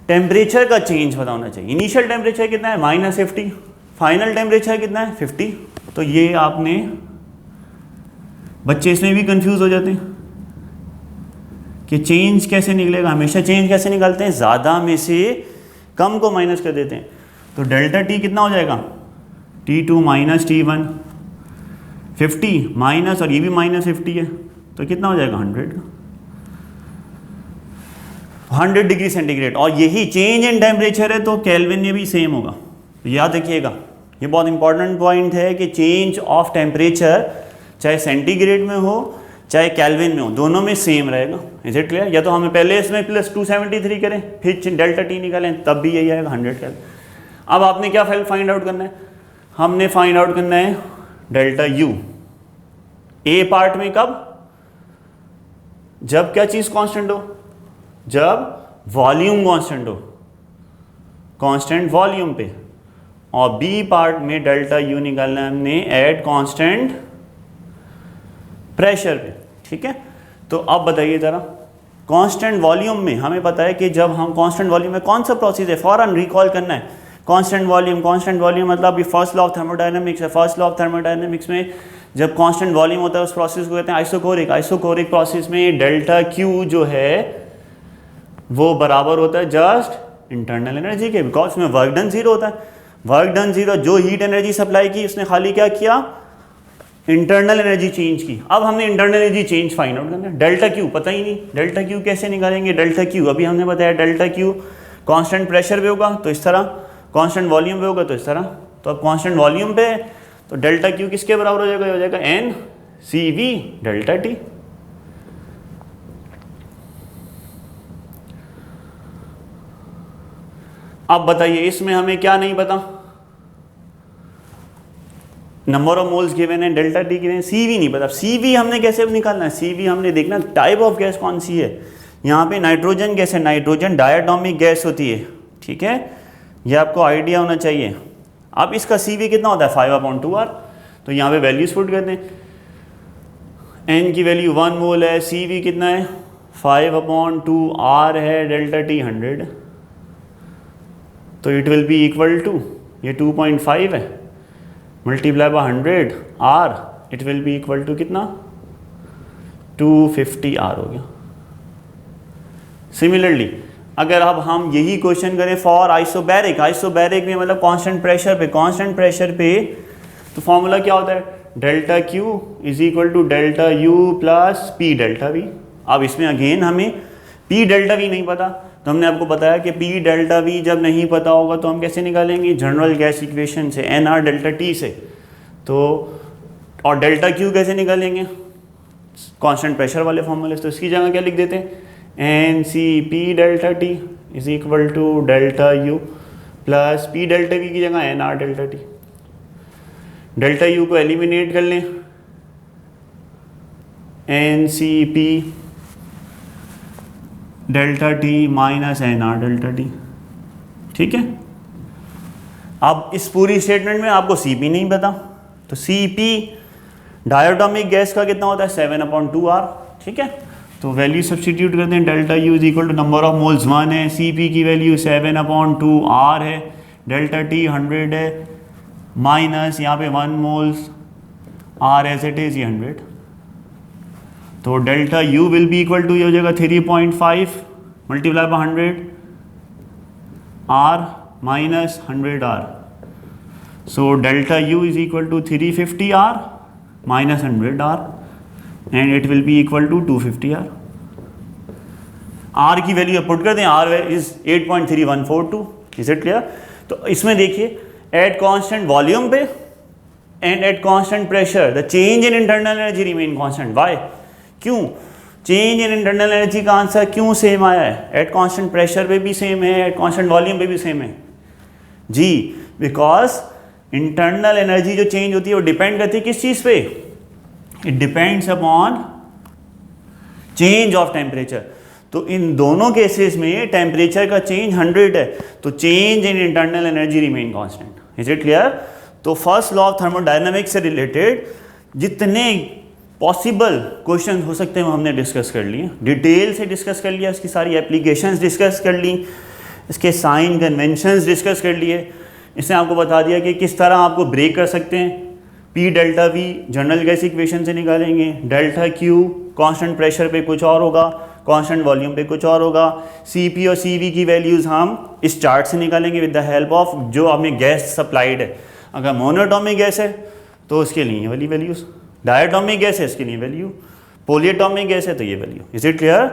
टेम्परेचर का चेंज पता होना चाहिए। इनिशियल टेम्परेचर कितना है -50, फाइनल टेम्परेचर कितना है 50। तो ये आपने, बच्चे इसमें भी कंफ्यूज हो जाते हैं कि चेंज कैसे निकलेगा। हमेशा चेंज कैसे निकालते हैं, ज़्यादा में से कम को माइनस कर देते हैं। तो डेल्टा T कितना हो जाएगा, T2 - T1, 50 माइनस, और ये भी -50 है, तो कितना हो जाएगा 100 डिग्री सेंटीग्रेड। और यही चेंज इन टेम्परेचर है, तो केल्विन में भी सेम होगा। तो याद रखिएगा, ये बहुत इंपॉर्टेंट पॉइंट है कि चेंज ऑफ टेम्परेचर चाहे सेंटीग्रेड में हो चाहे केल्विन में हो, दोनों में सेम रहेगा। Is it clear? या तो हमें पहले इसमें +273 करें, फिर डेल्टा T निकालें, तब भी यही आएगा 100 केल्विन। अब आपने क्या फाइंड आउट करना है, हमने फाइंड आउट करना है डेल्टा U। ए पार्ट में कब, जब क्या चीज कांस्टेंट हो, जब वॉल्यूम कांस्टेंट हो, कांस्टेंट वॉल्यूम पे। और बी पार्ट में डेल्टा U निकालना है हमने एट कांस्टेंट प्रेशर पे, ठीक है। तो अब बताइए जरा, कांस्टेंट वॉल्यूम में हमें पता है कि जब हम कांस्टेंट वॉल्यूम में कौन सा प्रोसेस है, फौरन रिकॉल करना है, कांस्टेंट वॉल्यूम मतलब ये फर्स्ट लॉ ऑफ थर्मोडायनामिक्स है। फर्स्ट लॉ ऑफ थर्मोडायनामिक्स में जब कांस्टेंट वॉल्यूम होता है उस प्रोसेस को कहते हैं आइसोकोरिक। आइसोकोरिक प्रोसेस में डेल्टा क्यू जो है वो बराबर होता है जस्ट इंटरनल एनर्जी के, बिकॉज उसमें वर्क डन जीरो होता है। वर्क डन जीरो, जो हीट एनर्जी सप्लाई की उसने खाली क्या किया, इंटरनल एनर्जी चेंज की। अब हमने internal energy change find out करना है। डेल्टा क्यू पता ही नहीं, डेल्टा क्यू कैसे निकालेंगे? डेल्टा क्यू अभी हमने बताया डेल्टा क्यू कांस्टेंट प्रेशर पे होगा तो इस तरह, कांस्टेंट वॉल्यूम पे होगा तो इस तरह। तो अब कांस्टेंट वॉल्यूम पे तो डेल्टा क्यू किसके बराबर हो जाएगा? हो जाएगा N C we delta T. अब बताइए इसमें हमें क्या नहीं पता? नंबर ऑफ मोल्स गिवन है, डेल्टा टी गिवन है, सीवी नहीं पता। सीवी हमने कैसे निकालना है? सीवी हमने देखना टाइप ऑफ गैस कौन सी है। यहाँ पे नाइट्रोजन गैस है, नाइट्रोजन डायटोमिक गैस होती है, ठीक है, ये आपको आइडिया होना चाहिए। अब इसका सीवी कितना होता है? 5/2R। तो यहाँ पे वैल्यूज पुट करते हैं। एन की वैल्यू 1 मोल है, सीवी कितना है? 5/2R है, डेल्टा टी 100, तो it will be equal to, ये 2.5 है, multiply by 100 R, it will be equal to कितना? 250 R हो गया। सिमिलरली अगर अब हम यही क्वेश्चन करें फॉर आइसोबैरिक, आइसोबैरिक में मतलब कांस्टेंट प्रेशर पे, कांस्टेंट प्रेशर पे तो फॉर्मूला क्या होता है? Delta Q is equal to delta U plus P delta V. अब इसमें अगेन हमें पी डेल्टा वी नहीं पता, तो हमने आपको बताया कि पी डेल्टा वी जब नहीं पता होगा तो हम कैसे निकालेंगे? जनरल गैस इक्वेशन से, एन आर डेल्टा टी से। तो और डेल्टा क्यू कैसे निकालेंगे? कांस्टेंट प्रेशर वाले फॉर्मूले से। तो इसकी जगह क्या लिख देते हैं? N C P delta T is equal to delta U plus P delta V की जगह N R delta T. Delta U को एलिमिनेट कर लें, N C P delta T minus N R delta T, ठीक है। अब इस पूरी स्टेटमेंट में आपको सी पी नहीं पता, तो सी पी डायटोमिक गैस का कितना होता है? 7/2R, ठीक है। तो वैल्यू सब्सटीट्यूट करते हैं, delta U is equal to number of moles 1 है, सी पी की वैल्यू 7/2R है, डेल्टा टी 100 है, माइनस यहाँ पे 1 moles R as it is 100। तो delta U will be equal to ये हो जाएगा 3.5 multiply by 100 R minus 100R। So delta U is equal to 350R minus 100R and it will be equal to 250R। R की value put कर दें, R is 8.3142। Is it clear? तो इसमें देखिए at constant volume पे and at constant pressure the change in internal energy remain constant. Why? क्यों? Change in internal energy का answer क्यों सेम आया है? एट कांस्टेंट प्रेशर पे भी सेम है, एट कांस्टेंट वॉल्यूम पे भी सेम है जी, बिकॉज इंटरनल एनर्जी जो चेंज होती है वो डिपेंड करती है किस चीज़ पे? It depends upon change of temperature. तो इन दोनों केसेस में टेम्परेचर का चेंज 100 है, तो change in internal energy remain constant. Is it clear? तो फर्स्ट लॉ ऑफ थर्मोडायनामिक्स से रिलेटेड जितने पॉसिबल क्वेश्चन हो सकते हैं वो हमने डिस्कस कर लिए, डिटेल से डिस्कस कर लिया, इसकी सारी एप्लीकेशंस डिस्कस कर ली, इसके साइन कन्वेंशंस डिस्कस कर लिए। इसने आपको बता दिया कि किस तरह आपको ब्रेक कर सकते हैं। P delta we general gas equation से निकालेंगे, डेल्टा क्यू कांस्टेंट प्रेशर पे कुछ और होगा, कांस्टेंट वॉल्यूम पे कुछ और होगा, सी पी और सी वी की वैल्यूज़ हम इस चार्ट से निकालेंगे विद द हेल्प ऑफ जो हमें गैस सप्लाइड है। अगर मोनोटॉमिक गैस है तो उसके लिए वाली वैल्यूज़, डायटोमिक गैस है इसके लिए वैल्यू, पोलिएटोमिक गैस है तो ये वैल्यू। Is it clear?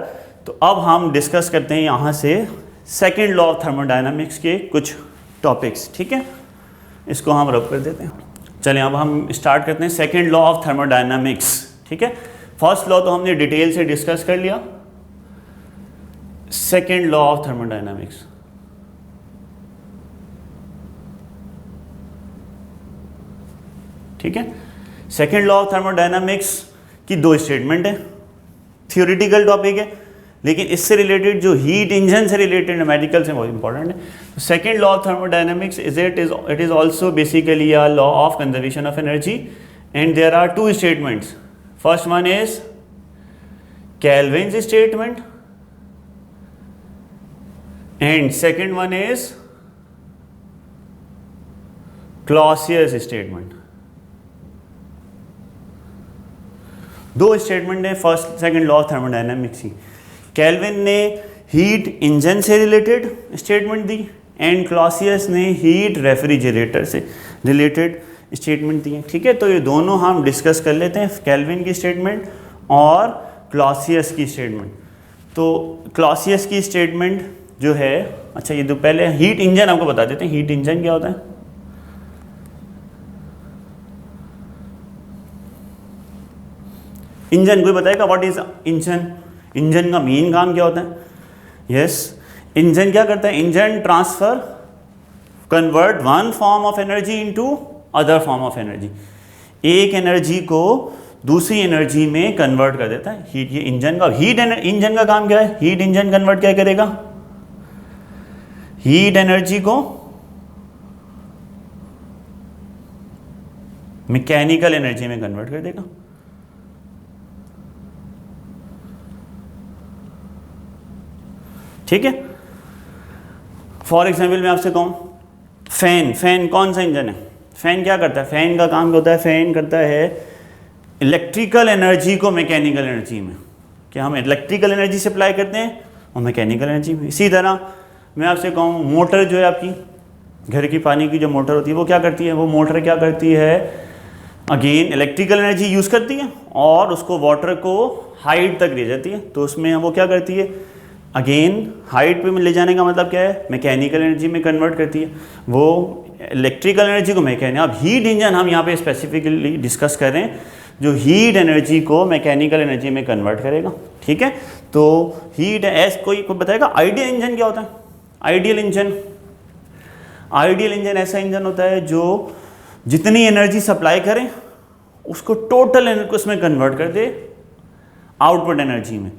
तो अब हम डिस्कस करते हैं यहाँ से सेकेंड लॉ ऑफ थर्मोडायनामिक्स के कुछ टॉपिक्स, ठीक है। इसको हम रब कर देते हैं। चलें अब हम स्टार्ट करते हैं सेकेंड लॉ ऑफ थर्मोडायनामिक्स, ठीक है। फर्स्ट लॉ तो हमने डिटेल से डिस्कस कर लिया, सेकेंड लॉ ऑफ थर्मोडायनामिक्स। ठीक है, सेकेंड लॉ ऑफ थर्मोडायनामिक्स की दो स्टेटमेंट है, थियोरिटिकल टॉपिक है, लेकिन इससे रिलेटेड जो हीट इंजन से रिलेटेड मेडिकल से बहुत इंपॉर्टेंट है। Second law of thermodynamics it is also basically a law of conservation of energy and there are two statements. First one is Kelvin's statement and second one is Clausius statement. दो statement है, first second law of thermodynamics ही। Kelvin ने heat engine से related statement दी and Clausius ने heat refrigerator से related statement दी है। ठीक है, तो ये दोनों हम डिस्कस कर लेते हैं, केल्विन की स्टेटमेंट और क्लॉसियस की स्टेटमेंट। तो क्लॉसियस की स्टेटमेंट जो है, अच्छा ये तो पहले हीट इंजन आपको बता देते हैं, हीट इंजन क्या होता है। इंजन कोई बताएगा व्हाट इज इंजन? इंजन का मेन काम क्या होता है? यस, इंजन क्या करता है? Engine transfer convert one form of energy into other form of energy, एक एनर्जी को दूसरी एनर्जी में कन्वर्ट कर देता है। हीट, ये इंजन का इंजन का काम क्या है? हीट इंजन कन्वर्ट क्या करेगा? हीट एनर्जी को मैकेनिकल एनर्जी में कन्वर्ट कर देगा। ठीक है, फॉर एग्जाम्पल मैं आपसे कहूं फैन कौन सा इंजन है? फैन क्या करता है? फैन का काम क्या होता है? फैन करता है इलेक्ट्रिकल एनर्जी को मैकेनिकल एनर्जी में, क्या हम इलेक्ट्रिकल एनर्जी सप्लाई करते हैं और मैकेनिकल एनर्जी में। इसी तरह मैं आपसे कहूँ मोटर जो है आपकी घर की पानी की जो मोटर होती है वो क्या करती है? वो मोटर क्या करती है? अगेन इलेक्ट्रिकल एनर्जी यूज़ करती है और उसको वाटर को हाइट तक ले जाती है। तो उसमें वो क्या करती है? अगेन हाइट पे ले जाने का मतलब क्या है? मैकेनिकल एनर्जी में कन्वर्ट करती है। वो इलेक्ट्रिकल एनर्जी को मैकेनिकल, अब हीट इंजन हम यहाँ पे स्पेसिफिकली डिस्कस कर रहे हैं जो हीट एनर्जी को मैकेनिकल एनर्जी में कन्वर्ट करेगा। ठीक है, तो हीट कोई बताएगा आइडियल इंजन क्या होता है? आइडियल इंजन ऐसा इंजन होता है जो जितनी एनर्जी सप्लाई करे उसको टोटल उसमें कन्वर्ट कर दे आउटपुट एनर्जी में।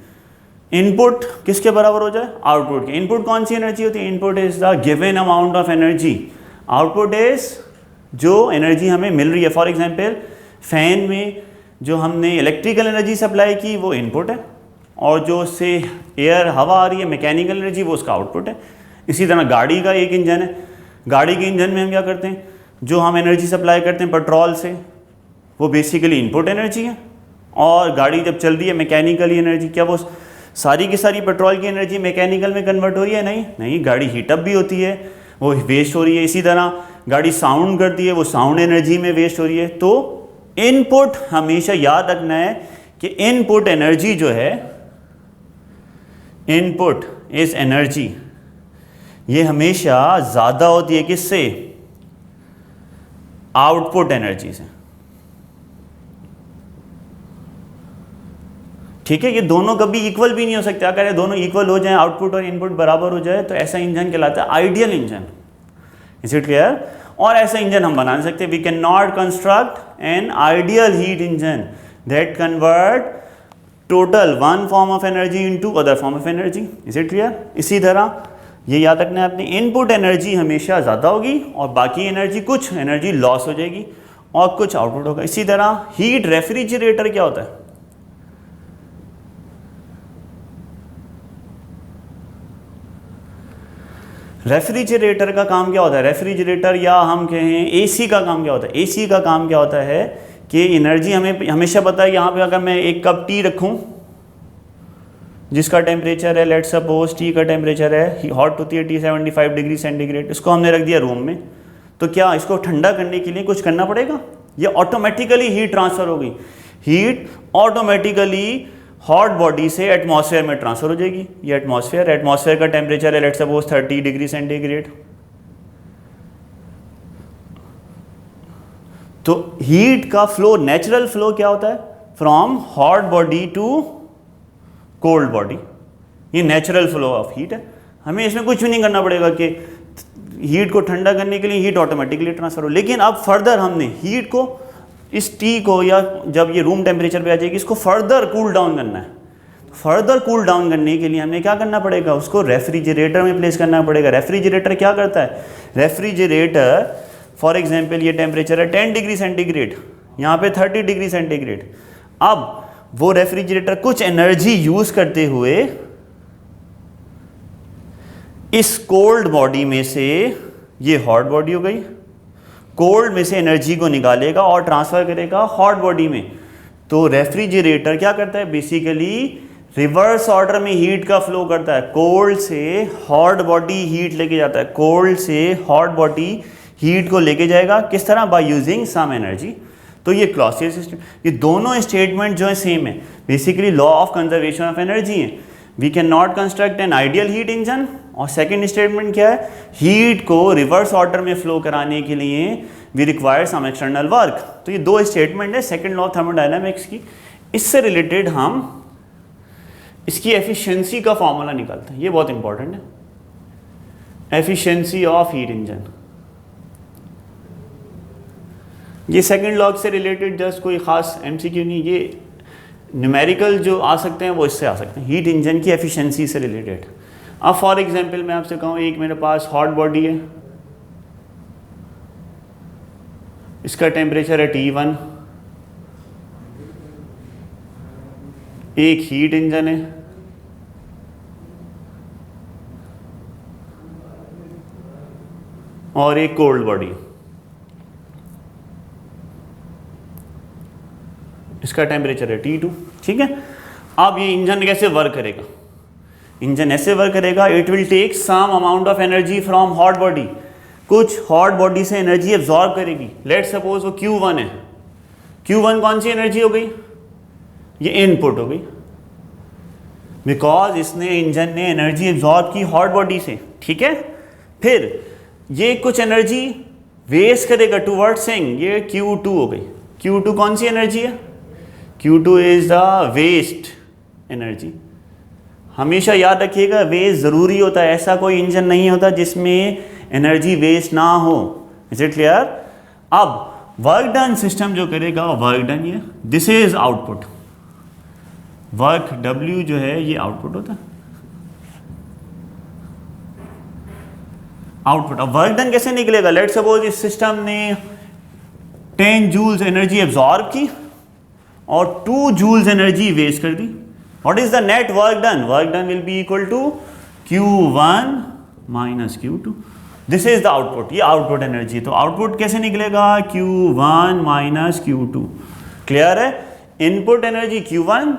इनपुट किसके बराबर हो जाए? आउटपुट के। इनपुट कौन सी एनर्जी होती है? Input is the given amount of energy, output is जो एनर्जी हमें मिल रही है। फॉर एग्जांपल फैन में जो हमने इलेक्ट्रिकल एनर्जी सप्लाई की वो इनपुट है और जो उससे एयर हवा आ रही है मैकेनिकल एनर्जी वो उसका आउटपुट है। इसी तरह गाड़ी का एक इंजन है, गाड़ी के इंजन में हम क्या करते हैं? जो हम एनर्जी सप्लाई करते हैं पेट्रोल से वो बेसिकली इनपुट एनर्जी है और गाड़ी जब चल रही है मैकेनिकली एनर्जी, क्या वो सारी की सारी पेट्रोल की एनर्जी मैकेनिकल में कन्वर्ट हो रही है? नहीं, गाड़ी हीटअप भी होती है, वो वेस्ट हो रही है। इसी तरह गाड़ी साउंड करती है, वो साउंड एनर्जी में वेस्ट हो रही है। तो इनपुट हमेशा याद रखना है कि इनपुट एनर्जी जो है, इनपुट इज एनर्जी, ये हमेशा ज़्यादा होती है किससे? आउटपुट एनर्जी से। ठीक है, ये दोनों कभी इक्वल भी नहीं हो सकते। अगर ये दोनों इक्वल हो जाएं, आउटपुट और इनपुट बराबर हो जाए, तो ऐसा इंजन कहलाता है ideal engine. Is it clear? और ऐसा इंजन हम बना सकते हैं। We can not construct an ideal heat engine that convert total one form of energy into other form of energy. Is it clear? इसी तरह ये याद रखना है, अपनी इनपुट एनर्जी हमेशा ज़्यादा होगी और बाकी एनर्जी, कुछ एनर्जी लॉस हो जाएगी और कुछ आउटपुट होगा। इसी तरह हीट रेफ्रिजरेटर क्या होता है? रेफ्रिजरेटर का काम क्या होता है? रेफ्रिजरेटर या हम कहें एसी का काम क्या होता है? एसी का काम क्या होता है कि एनर्जी हमें हमेशा पता है। यहाँ पे अगर मैं एक कप टी रखूँ जिसका टेम्परेचर है, लेट सपोज टी का टेम्परेचर है, हॉट होती है टी 75 डिग्री सेंटीग्रेड, इसको हमने रख दिया रूम में, तो क्या इसको ठंडा करने के लिए कुछ करना पड़ेगा? ये ऑटोमेटिकली हीट ट्रांसफ़र होगी। हीट ऑटोमेटिकली हॉट बॉडी से एटमॉस्फेयर में ट्रांसफर हो जाएगी। ये एटमॉस्फेयर का टेम्परेचर है लेट सपोज 30 डिग्री सेंटीग्रेड। तो हीट का फ्लो, नेचुरल फ्लो क्या होता है? From hot body to cold body. ये नेचुरल फ्लो ऑफ हीट है। हमें इसमें कुछ भी नहीं करना पड़ेगा कि हीट को ठंडा करने के लिए हीट ऑटोमेटिकली ट्रांसफर हो। लेकिन अब फर्दर हमने हीट को, इस टी को, या जब ये रूम टेम्परेचर पे आ जाएगी, इसको फर्दर कूल डाउन करना है। फर्दर कूल डाउन करने के लिए हमें क्या करना पड़ेगा? उसको रेफ्रिजरेटर में प्लेस करना पड़ेगा। रेफ्रिजरेटर क्या करता है? रेफ्रिजरेटर फॉर एग्जांपल ये टेम्परेचर है 10 डिग्री सेंटीग्रेड, यहाँ पे 30 डिग्री सेंटीग्रेड। अब वो रेफ्रिजरेटर कुछ एनर्जी यूज करते हुए इस कोल्ड बॉडी में से, ये हॉट बॉडी हो गई, कोल्ड में से एनर्जी को निकालेगा और ट्रांसफ़र करेगा हॉट बॉडी में। तो रेफ्रिजरेटर क्या करता है, बेसिकली रिवर्स ऑर्डर में हीट का फ्लो करता है, कोल्ड से हॉट बॉडी हीट लेके जाता है, कोल्ड से हॉट बॉडी हीट को लेके जाएगा, किस तरह, बाय यूजिंग सम एनर्जी। तो ये क्लॉसियस सिस्टम, ये दोनों स्टेटमेंट जो है सेम है, basically law of conservation of energy है। We can not construct an ideal heat engine. और सेकंड स्टेटमेंट क्या है, हीट को रिवर्स ऑर्डर में फ्लो कराने के लिए we require some external work. तो ये दो स्टेटमेंट है सेकंड लॉ ऑफ थर्मोडायनामिक्स की। इससे रिलेटेड हम इसकी एफिशिएंसी का फॉर्मूला निकालते हैं, ये बहुत इंपॉर्टेंट है, एफिशिएंसी ऑफ हीट इंजन। ये सेकंड लॉ से रिलेटेड जस्ट कोई खास एमसीक्यू नहीं, ये न्यूमेरिकल जो आ सकते हैं वो इससे आ सकते हैं, हीट इंजन की एफिशिएंसी से रिलेटेड। अब फॉर एग्जांपल मैं आपसे कहूँ, एक मेरे पास हॉट बॉडी है, इसका टेम्परेचर है T1, एक हीट इंजन है, और एक कोल्ड बॉडी, इसका टेम्परेचर है T2, ठीक है। अब ये इंजन कैसे वर्क करेगा, इंजन ऐसे वर्क करेगा, it will take some amount of energy from hot body, कुछ हॉट बॉडी से एनर्जी एब्जॉर्ब करेगी। लेट सपोज वो Q1 है, Q1 कौन सी एनर्जी हो गई, ये इनपुट हो गई, बिकॉज इसने इंजन ने एनर्जी एब्जॉर्ब की हॉट बॉडी से, ठीक है। फिर ये कुछ एनर्जी वेस्ट करेगा टूवर्ड सिंक, ये Q2 हो गई। Q2 कौन सी एनर्जी है, Q2 is the waste energy. हमेशा याद रखिएगा वेस्ट ज़रूरी होता है, ऐसा कोई इंजन नहीं होता जिसमें एनर्जी वेस्ट ना हो। Is it clear. अब वर्क डन सिस्टम जो करेगा, वर्क डन ये this is output, work W जो है ये आउटपुट होता है, आउटपुट। अब वर्क डन कैसे निकलेगा, लेट सपोज इस सिस्टम ने 10 जूल्स एनर्जी एब्जॉर्ब की और 2 जूल्स एनर्जी वेस्ट कर दी। What is the net work done? Work done will be equal to Q1 minus Q2. This is the output. ये output energy. तो output कैसे निकलेगा, Q1 minus Q2। Clear है। Input energy Q1,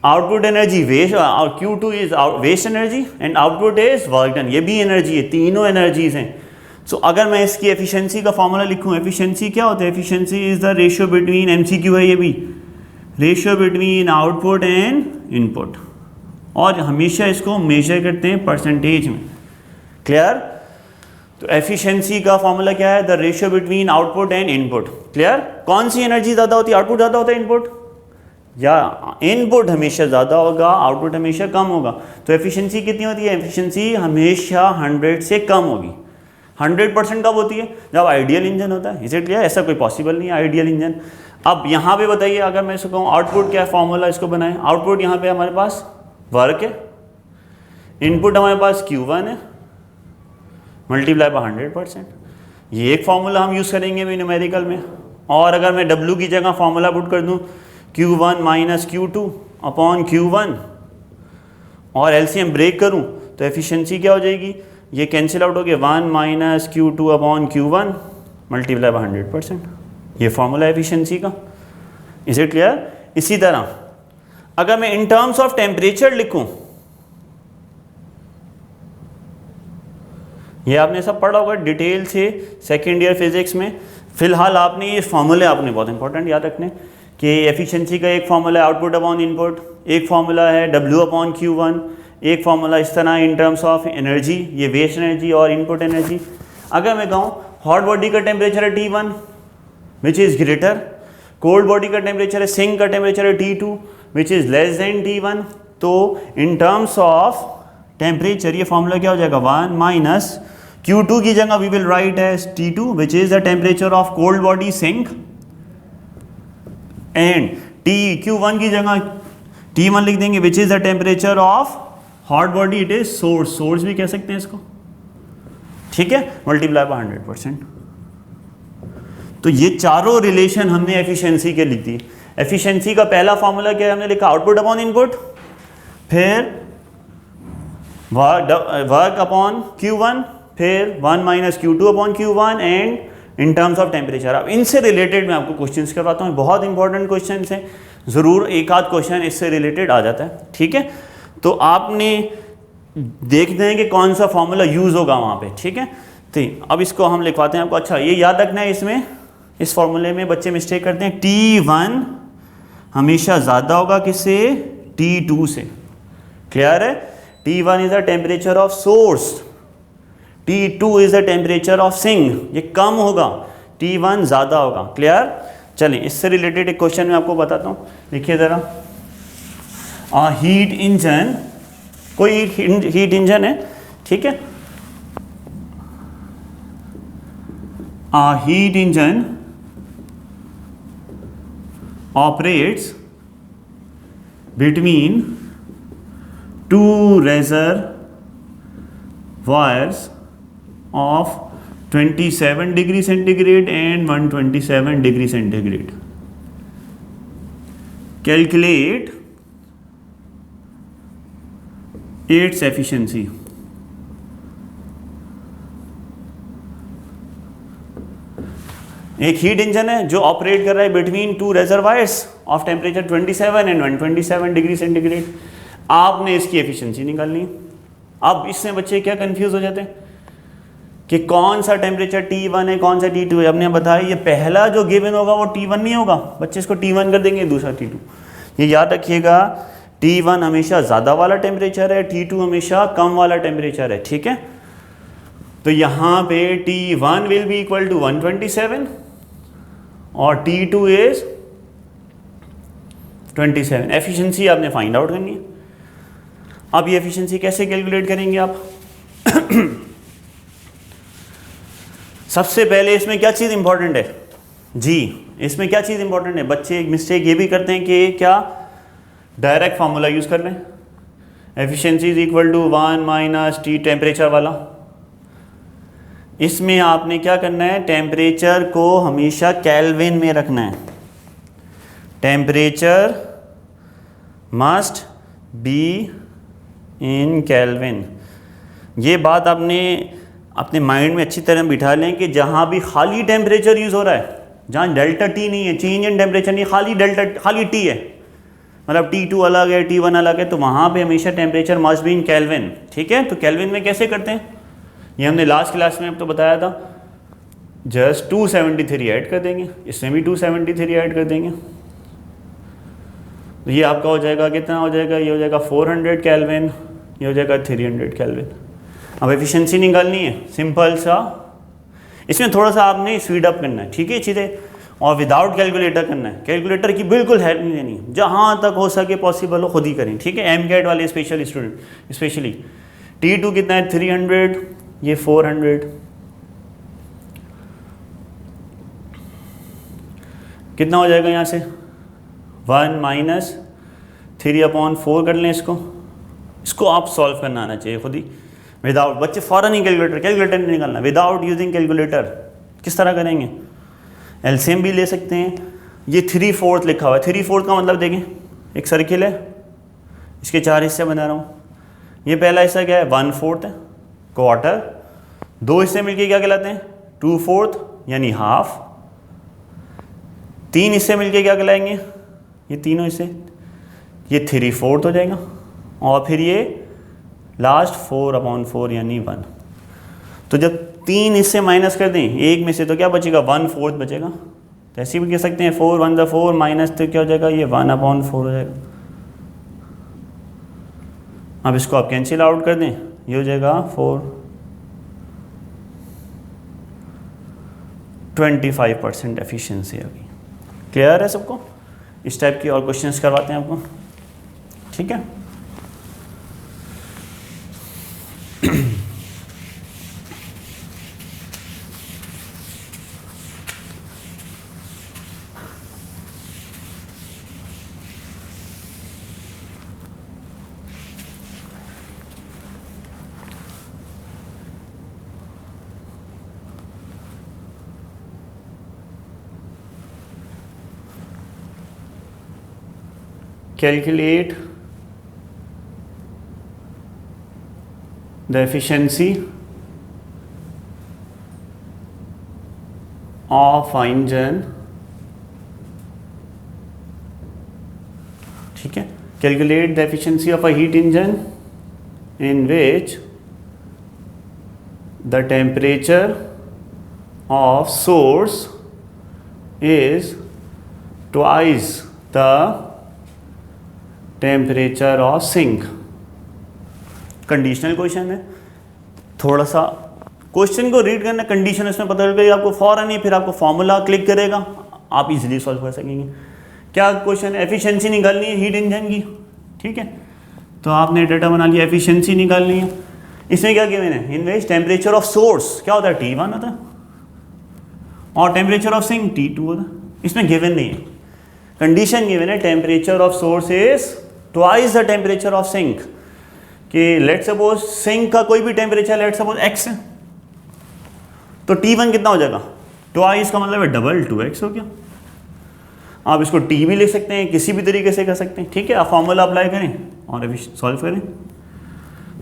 output energy waste, और Q2 is waste energy and output is work done. ये भी energy है, तीनों एनर्जीज हैं। सो अगर मैं इसकी एफिशिएंसी का फॉर्मूला लिखूं, एफिशिएंसी क्या होता है, efficiency is the ratio between, MCQ है ये भी, ratio between output and input, और हमेशा इसको मेजर करते हैं परसेंटेज में। क्लियर। तो एफिशिएंसी का फॉर्मूला क्या है, the ratio between output and input. Clear. कौन सी एनर्जी ज़्यादा होती है, आउटपुट ज़्यादा होता है इनपुट, या इनपुट हमेशा ज़्यादा होगा, आउटपुट हमेशा कम होगा। तो एफिशिएंसी कितनी होती है, एफिशिएंसी हमेशा 100 से कम होगी। 100% कब होती है, जब आइडियल इंजन होता है। Is it clear. ऐसा कोई पॉसिबल नहीं है आइडियल इंजन। अब यहाँ पे बताइए, अगर मैं इसको कहूँ आउटपुट क्या फॉर्मूला इसको बनाएं, आउटपुट यहाँ पे हमारे पास वर्क है, इनपुट हमारे पास Q1 है, मल्टीप्लाई बाय 100%। ये एक फॉर्मूला हम यूज़ करेंगे भी न्यूमेरिकल में। और अगर मैं W की जगह फॉर्मूला पुट कर दूँ Q1 minus Q2 upon Q1 और LCM ब्रेक करूँ, तो एफिशिएंसी क्या हो जाएगी, ये कैंसिल आउट हो गया, 1 minus Q2 upon Q1 multiply by 100%। ये फॉर्मूला एफिशिएंसी का। Is it clear. इसी तरह अगर मैं इन टर्म्स ऑफ टेम्परेचर लिखूं, ये आपने सब पढ़ा होगा डिटेल से सेकेंड ईयर फिजिक्स में। फिलहाल आपने ये फॉर्मूले आपने बहुत इंपॉर्टेंट याद रखने कि एफिशिएंसी का एक फॉर्मूला है आउटपुट अपॉन इनपुट, एक फॉर्मूला है W अपॉन Q1, एक फॉर्मूला इस तरह इन टर्म्स ऑफ एनर्जी, ये वेस्ट एनर्जी और इनपुट एनर्जी। अगर मैं कहूँ हॉट बॉडी का टेम्परेचर है T1 which is greater, cold body का टेम्परेचर है, सिंक का टेम्परेचर है T2 which is less than T1, तो इन टर्म्स ऑफ टेम्परेचर ये फॉर्मूला क्या हो जाएगा, 1 माइनस Q2 की जगह we will write as T2 which is the temperature of cold body sink, and Q1 की जगह T1 लिख देंगे which is the temperature of hot body, it is source, source भी कह सकते हैं इसको, ठीक है, मल्टीप्लाई बाय 100%। तो ये चारों रिलेशन हमने एफिशिएंसी के लिख दी। एफिशिएंसी का पहला फॉर्मूला क्या है, हमने लिखा आउटपुट अपॉन इनपुट, फिर वर्क अपॉन Q1, फिर 1 minus Q2 upon Q1 and in terms of temperature. अब इनसे रिलेटेड मैं आपको क्वेश्चंस करवाता हूँ, बहुत इंपॉर्टेंट क्वेश्चंस हैं, ज़रूर एक आध क्वेश्चन इससे रिलेटेड आ जाता है, ठीक है। तो आपने देखते हैं कि कौन सा फॉर्मूला यूज़ होगा वहाँ पे, ठीक है। तो अब इसको हम लिखवाते हैं आपको। अच्छा, ये याद रखना है, इसमें इस फॉर्मूले में बच्चे मिस्टेक करते हैं। T1 हमेशा ज़्यादा होगा किससे? T2 से। क्लियर है? T1 is the temperature of source, T2 is the temperature of sink. ये कम होगा, T1 ज़्यादा होगा। क्लियर? चलिए, इससे रिलेटेड एक क्वेश्चन मैं आपको बताता हूँ, देखिए ज़रा। हीट इंजन, कोई हीट इंजन है, ठीक है। Heat engine operates between two reservoirs of 27 degree centigrade and 127 degree centigrade. Calculate its efficiency. एक हीट इंजन है जो ऑपरेट कर रहा है between two reservoirs of temperature 27 and 127 degree centigrade. आपने इसकी एफिशिएंसी निकालनी है। अब इससे बच्चे क्या कंफ्यूज हो जाते हैं कि कौन सा टेम्परेचर T1 है, कौन सा T2 है। हमने बताया ये पहला जो गिवन होगा वो T1 नहीं होगा, बच्चे इसको T1 कर देंगे, दूसरा T2। ये याद रखिएगा, T1 हमेशा ज़्यादा वाला टेम्परेचर है, T2 हमेशा कम वाला टेम्परेचर है, ठीक है। तो यहाँ पे T1 will be equal to 127 और T2 इज 27। एफिशिएंसी आपने फाइंड आउट करनी है। अब ये एफिशिएंसी कैसे कैलकुलेट करेंगे आप? सबसे पहले इसमें क्या चीज़ इंपॉर्टेंट है जी, इसमें क्या चीज़ इंपॉर्टेंट है? बच्चे एक मिस्टेक ये भी करते हैं कि क्या डायरेक्ट फार्मूला यूज़ कर लें, efficiency is equal to 1 minus T temperature वाला। इसमें आपने क्या करना है, टेम्परेचर को हमेशा केल्विन में रखना है। Temperature must be in kelvin. ये बात आपने अपने माइंड में अच्छी तरह बिठा लें कि जहाँ भी खाली टेम्परेचर यूज़ हो रहा है, जहाँ डेल्टा टी नहीं है, चेंज इन टेम्परेचर नहीं, खाली टी है, मतलब T2 अलग है, T1 अलग है, तो वहाँ पे हमेशा temperature must be in kelvin, ठीक है। तो केल्विन में कैसे करते हैं, ये हमने लास्ट क्लास में अब तो बताया था। जस्ट 273 ऐड कर देंगे, इसमें भी 273 ऐड कर देंगे, तो ये आपका हो जाएगा, कितना हो जाएगा, ये हो जाएगा 400 केल्विन, ये हो जाएगा 300 केल्विन। अब एफिशिएंसी निकालनी है, सिंपल सा। इसमें थोड़ा सा आपने स्पीड अप करना है, ठीक है चीज़ें, और विदाउट कैलकुलेटर करना है। कैलकुलेटर की बिल्कुल हेल्प नहीं देनी, जहाँ तक हो सके पॉसिबल हो खुद ही करें, ठीक है। MCAT वाले स्पेशल स्टूडेंट स्पेशली। T2 कितना है, 300, ये 400, कितना हो जाएगा यहाँ से, 1 माइनस 3/4 कर लें इसको आप सॉल्व करना आना चाहिए खुद ही, विदाउट, बच्चे फ़ौरन ही कैलकुलेटर नहीं निकालना, विदाउट यूजिंग कैलकुलेटर। किस तरह करेंगे, एलसीएम भी ले सकते हैं। ये 3/4 लिखा हुआ है, 3/4 का मतलब देखें, एक सर्किल है, इसके 4 हिस्से बना रहा हूँ। ये पहला हिस्सा क्या है, 1/4 है, क्वार्टर। 2 हिस्से मिलके क्या कहलाते हैं, 2/4 यानी हाफ। 3 हिस्से मिलके क्या कहलाएंगे, ये तीनों हिस्से, ये 3/4 हो जाएगा। और फिर ये लास्ट 4/4 यानी 1। तो जब 3 हिस्से माइनस कर दें एक में से, तो क्या बचेगा, 1/4 बचेगा। तो ऐसे भी कह सकते हैं 4 1 4 माइनस, तो क्या हो जाएगा, ये 1/4 हो जाएगा। अब इसको आप कैंसिल आउट कर दें, ये हो जाएगा 4, 25% एफिशिएंसी अभी। क्लियर है सबको? इस टाइप की और क्वेश्चंस करवाते हैं आपको, ठीक है। Calculate the efficiency of a engine, ठीक है, calculate the efficiency of a heat engine in which the temperature of source is twice the temperature of sink. Conditional question है, थोड़ा सा क्वेश्चन को रीड करना, कंडीशन इसमें पता चल गई आपको फौरन ही, फिर आपको फॉर्मूला क्लिक करेगा, आप इजीली सॉल्व कर सकेंगे। क्या क्वेश्चन है? एफिशिएंसी निकालनी है हीट इंजन की, ठीक है, तो आपने डाटा बना लिया, एफिशिएंसी निकालनी है। इसमें क्या गिवन है? In which temperature of source क्या होता है? T1 होता है, और टेम्परेचर ऑफ सिंक T2 होता है। इसमें गिवन नहीं है, कंडीशन गिवन है temperature of source is twice the temperature of sink, कि लेट सपोज सिंक का कोई भी टेम्परेचर लेट सपोज x है, तो T1 कितना हो जाएगा? ट्वाइस का मतलब है डबल, 2x हो गया। आप इसको T भी लिख सकते हैं, किसी भी तरीके से कर सकते हैं, ठीक है। आप फॉर्मूला अप्लाई करें और अभी सॉल्व करें।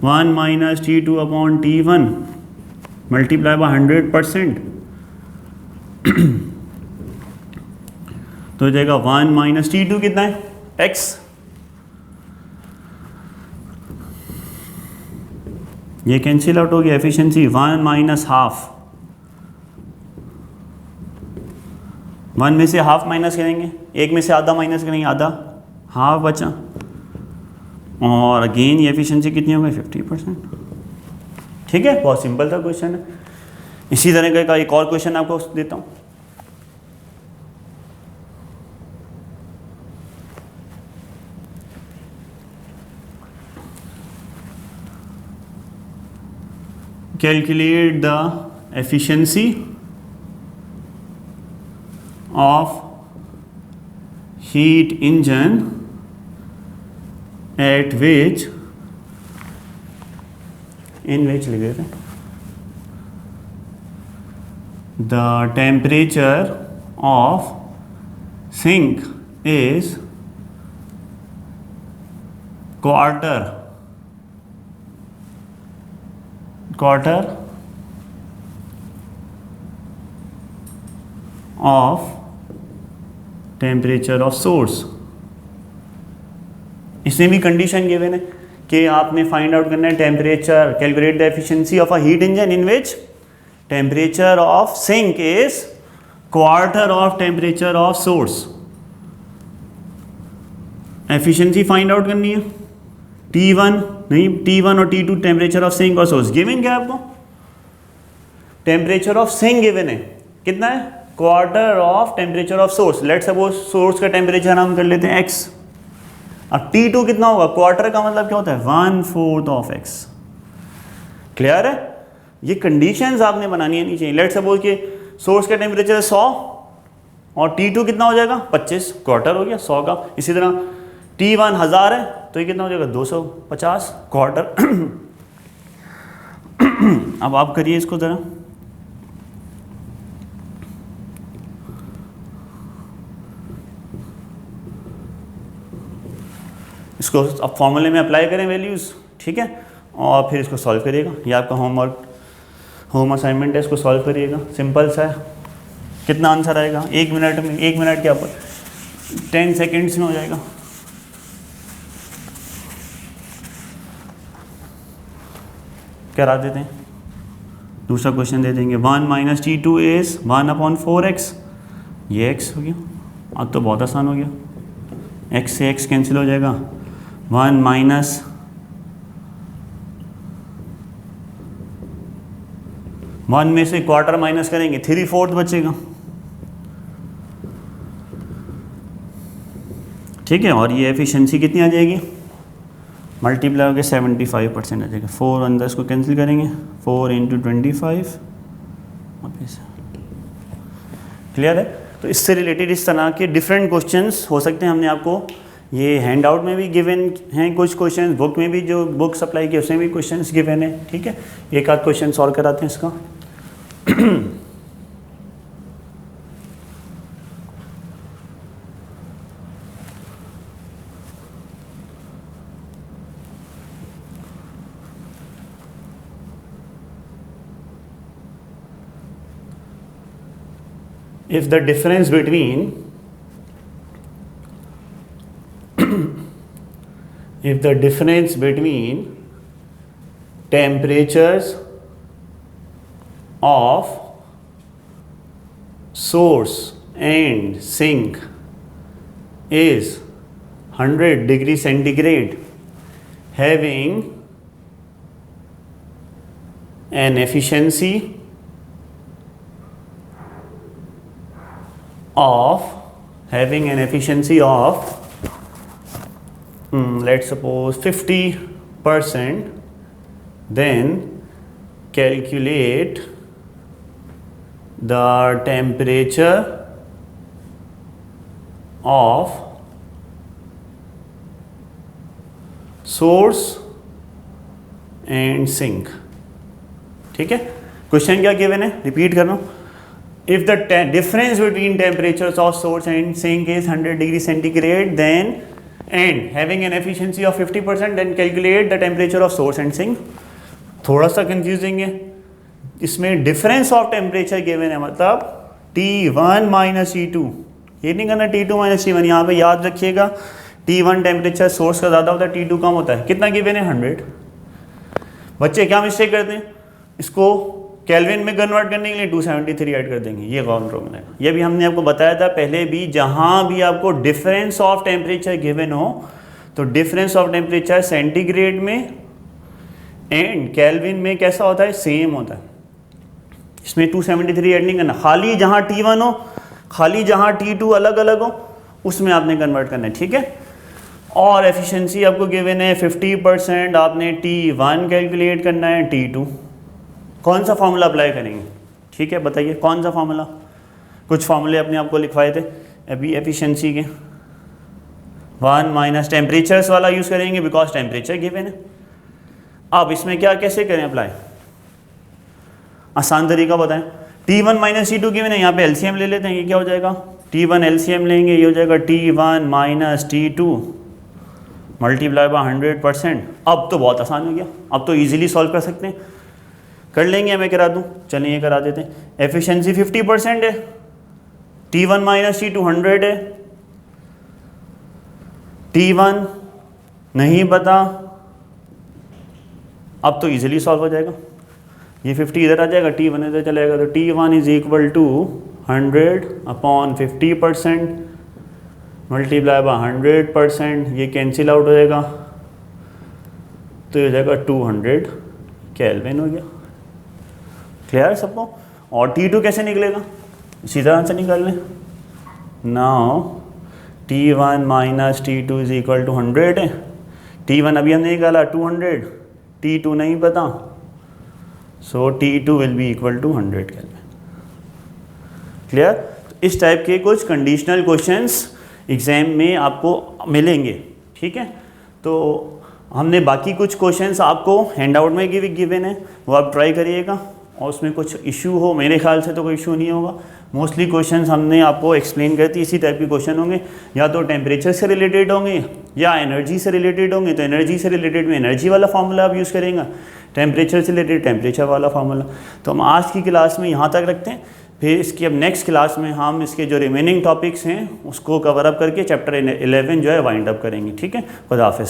1 minus T2 upon T1 multiply by 100%, तो हो जाएगा 1 माइनस T2 कितना है? x। ये कैंसिल आउट हो गया, एफिशिएंसी 1 माइनस हाफ, 1 में से हाफ माइनस करेंगे, 1 में से आधा माइनस करेंगे, आधा, हाफ बचा, और अगेन ये एफिशिएंसी कितनी हो गई? 50%, ठीक है। बहुत सिंपल था क्वेश्चन है। इसी तरह का एक और क्वेश्चन आपको देता हूँ। Calculate the efficiency of heat engine at which, in which लिख देते हैं, the temperature of sink is quarter of temperature of source. इसमें भी कंडीशन गिवन है कि आपने फाइंड आउट करना है temperature, calculate the efficiency of a heat engine in which temperature of sink is quarter of temperature of source. Efficiency find out करनी है, T1 नहीं, T1 और T2 टेम्परेचर ऑफ सिंक और सोर्स। गिवन क्या है आपको? टेम्परेचर ऑफ सिंक गिवन है, कितना है? Quarter of temperature of source. Let suppose source का टेम्परेचर हम कर लेते हैं x, अब T2 कितना होगा? क्वार्टर का मतलब क्या होता है? 1/4 ऑफ x। क्लियर है? ये कंडीशंस आपने बनानी है नहीं चाहिए। लेट सपोज कि सोर्स का टेम्परेचर 100 और T2 कितना हो जाएगा? 25, क्वार्टर हो गया 100 का। इसी तरह T1 1000 है तो ये कितना हो जाएगा? 250, क्वार्टर। अब आप करिए इसको ज़रा, इसको अब फॉर्मूले में अप्लाई करें वैल्यूज़, ठीक है, और फिर इसको सॉल्व करिएगा। ये आपका होम असाइनमेंट है, इसको सॉल्व करिएगा, सिंपल सा है। कितना आंसर आएगा? 1 मिनट में, 1 मिनट क्या पर 10 सेकेंड्स में हो जाएगा। करा देते हैं, दूसरा क्वेश्चन दे देंगे। 1 माइनस T2 इज 1/4x, ये x हो गया। अब तो बहुत आसान हो गया, x से x कैंसिल हो जाएगा। 1 माइनस 1 में से क्वार्टर माइनस करेंगे, 3/4 बचेगा, ठीक है। और ये एफिशिएंसी कितनी आ जाएगी? मल्टीप्लाई होकर 75% आ जाएगा। 4 अंदर इसको कैंसिल करेंगे, 4 × 25। क्लियर है? तो इससे रिलेटेड इस तरह के डिफरेंट क्वेश्चंस हो सकते हैं। हमने आपको ये हैंड आउट में भी गिवन हैं कुछ क्वेश्चंस, बुक में भी जो बुक सप्लाई की उसमें भी क्वेश्चंस गिवन है, ठीक है। एक आध क्वेश्चन सॉल्व कराते हैं इसका। if the difference between if the difference between temperatures of source and sink is 100 degree centigrade, having an efficiency of let's suppose 50%, then calculate the temperature of source and sink. ठीक है, question क्या given है, repeat कर रहा हूँ. If the difference between temperatures of source and sink is 100 degree centigrade, then and having an efficiency of 50%, then calculate the temperature of source and sink. थोड़ा सा confusing है, इसमें डिफरेंस ऑफ टेम्परेचर गिवन है, मतलब T1 minus T2. ये नहीं करना T2 minus T1, यहाँ पे याद रखिएगा T1 टेम्परेचर सोर्स का ज़्यादा होता है, T2 कम होता है. कितना गिवन है, 100. बच्चे क्या मिस्टेक करते हैं, इसको केल्विन में कन्वर्ट करने के लिए 273 ऐड कर देंगे, ये गलत हो जाएगा. ये भी हमने आपको बताया था पहले भी, जहाँ भी आपको डिफरेंस ऑफ टेम्परेचर गिवन हो तो डिफरेंस ऑफ टेम्परेचर सेंटीग्रेड में एंड केल्विन में कैसा होता है, सेम होता है. इसमें 273 ऐड नहीं करना, खाली जहाँ T1 हो, खाली जहाँ T2 अलग अलग हो उसमें आपने कन्वर्ट करना है. ठीक है, और एफिशिएंसी आपको गिवन है 50%, आपने T1 कैलकुलेट करना है, T2. कौन सा फार्मूला अप्लाई करेंगे, ठीक है बताइए कौन सा फार्मूला. कुछ फार्मूले अपने आपको लिखवाए थे अभी एफिशिएंसी के, 1 माइनस टेम्परेचर्स वाला यूज़ करेंगे बिकॉज टेम्परेचर गिवन है. अब इसमें क्या कैसे करें अप्लाई, आसान तरीका बताएं. T1 माइनस T2 गिवन है, यहाँ पे एलसीएम ले लेते हैं, ये क्या हो जाएगा, T1 एलसीएम लेंगे, ये हो जाएगा T1 minus T2 multiply by 100%. अब तो बहुत आसान हो गया, अब तो इजीली सॉल्व कर सकते हैं. कर लेंगे, मैं करा दूं, चलिए ये करा देते हैं. एफिशिएंसी 50% है, T1 माइनस T2 100 है, T1 नहीं पता, अब तो इजीली सॉल्व हो जाएगा. ये 50 इधर आ जाएगा, T1 इधर चलेगा, तो T1 is equal to 100 upon 50% multiply by 100%. ये कैंसिल आउट हो जाएगा, तो ये हो जाएगा 200 केल्विन हो गया. क्लियर सबको. और T2 कैसे निकलेगा, सीधा आंसर निकाल लें. Now T1 minus T2 is equal to 100 है. T1 अभी हमने निकाला 200, T2 नहीं पता, so T2 will be equal to 100 Kelvin. Clear. इस टाइप के कुछ कंडीशनल क्वेश्चंस एग्जाम में आपको मिलेंगे. ठीक है, तो हमने बाकी कुछ क्वेश्चंस आपको हैंडआउट में गिवन है, वो आप ट्राई करिएगा. और उसमें कुछ इशू हो, मेरे ख्याल से तो कोई इशू नहीं होगा. मोस्टली क्वेश्चंस हमने आपको एक्सप्लेन करती इसी टाइप के क्वेश्चन होंगे, या तो टेम्परेचर से रिलेटेड होंगे या एनर्जी से रिलेटेड होंगे. तो एनर्जी से रिलेटेड में एनर्जी वाला फार्मूला आप यूज़ करेंगे, टेम्परेचर से रिलेटेड टेम्परेचर वाला फार्मूला. तो हम आज की क्लास में यहाँ तक रखते हैं, फिर इसकी अब नेक्स्ट क्लास में हम इसके जो रिमेनिंग टॉपिक्स हैं उसको कवर अप करके चैप्टर 11 जो है वाइंड अप करेंगे. ठीक है, खुदा हाफिज़.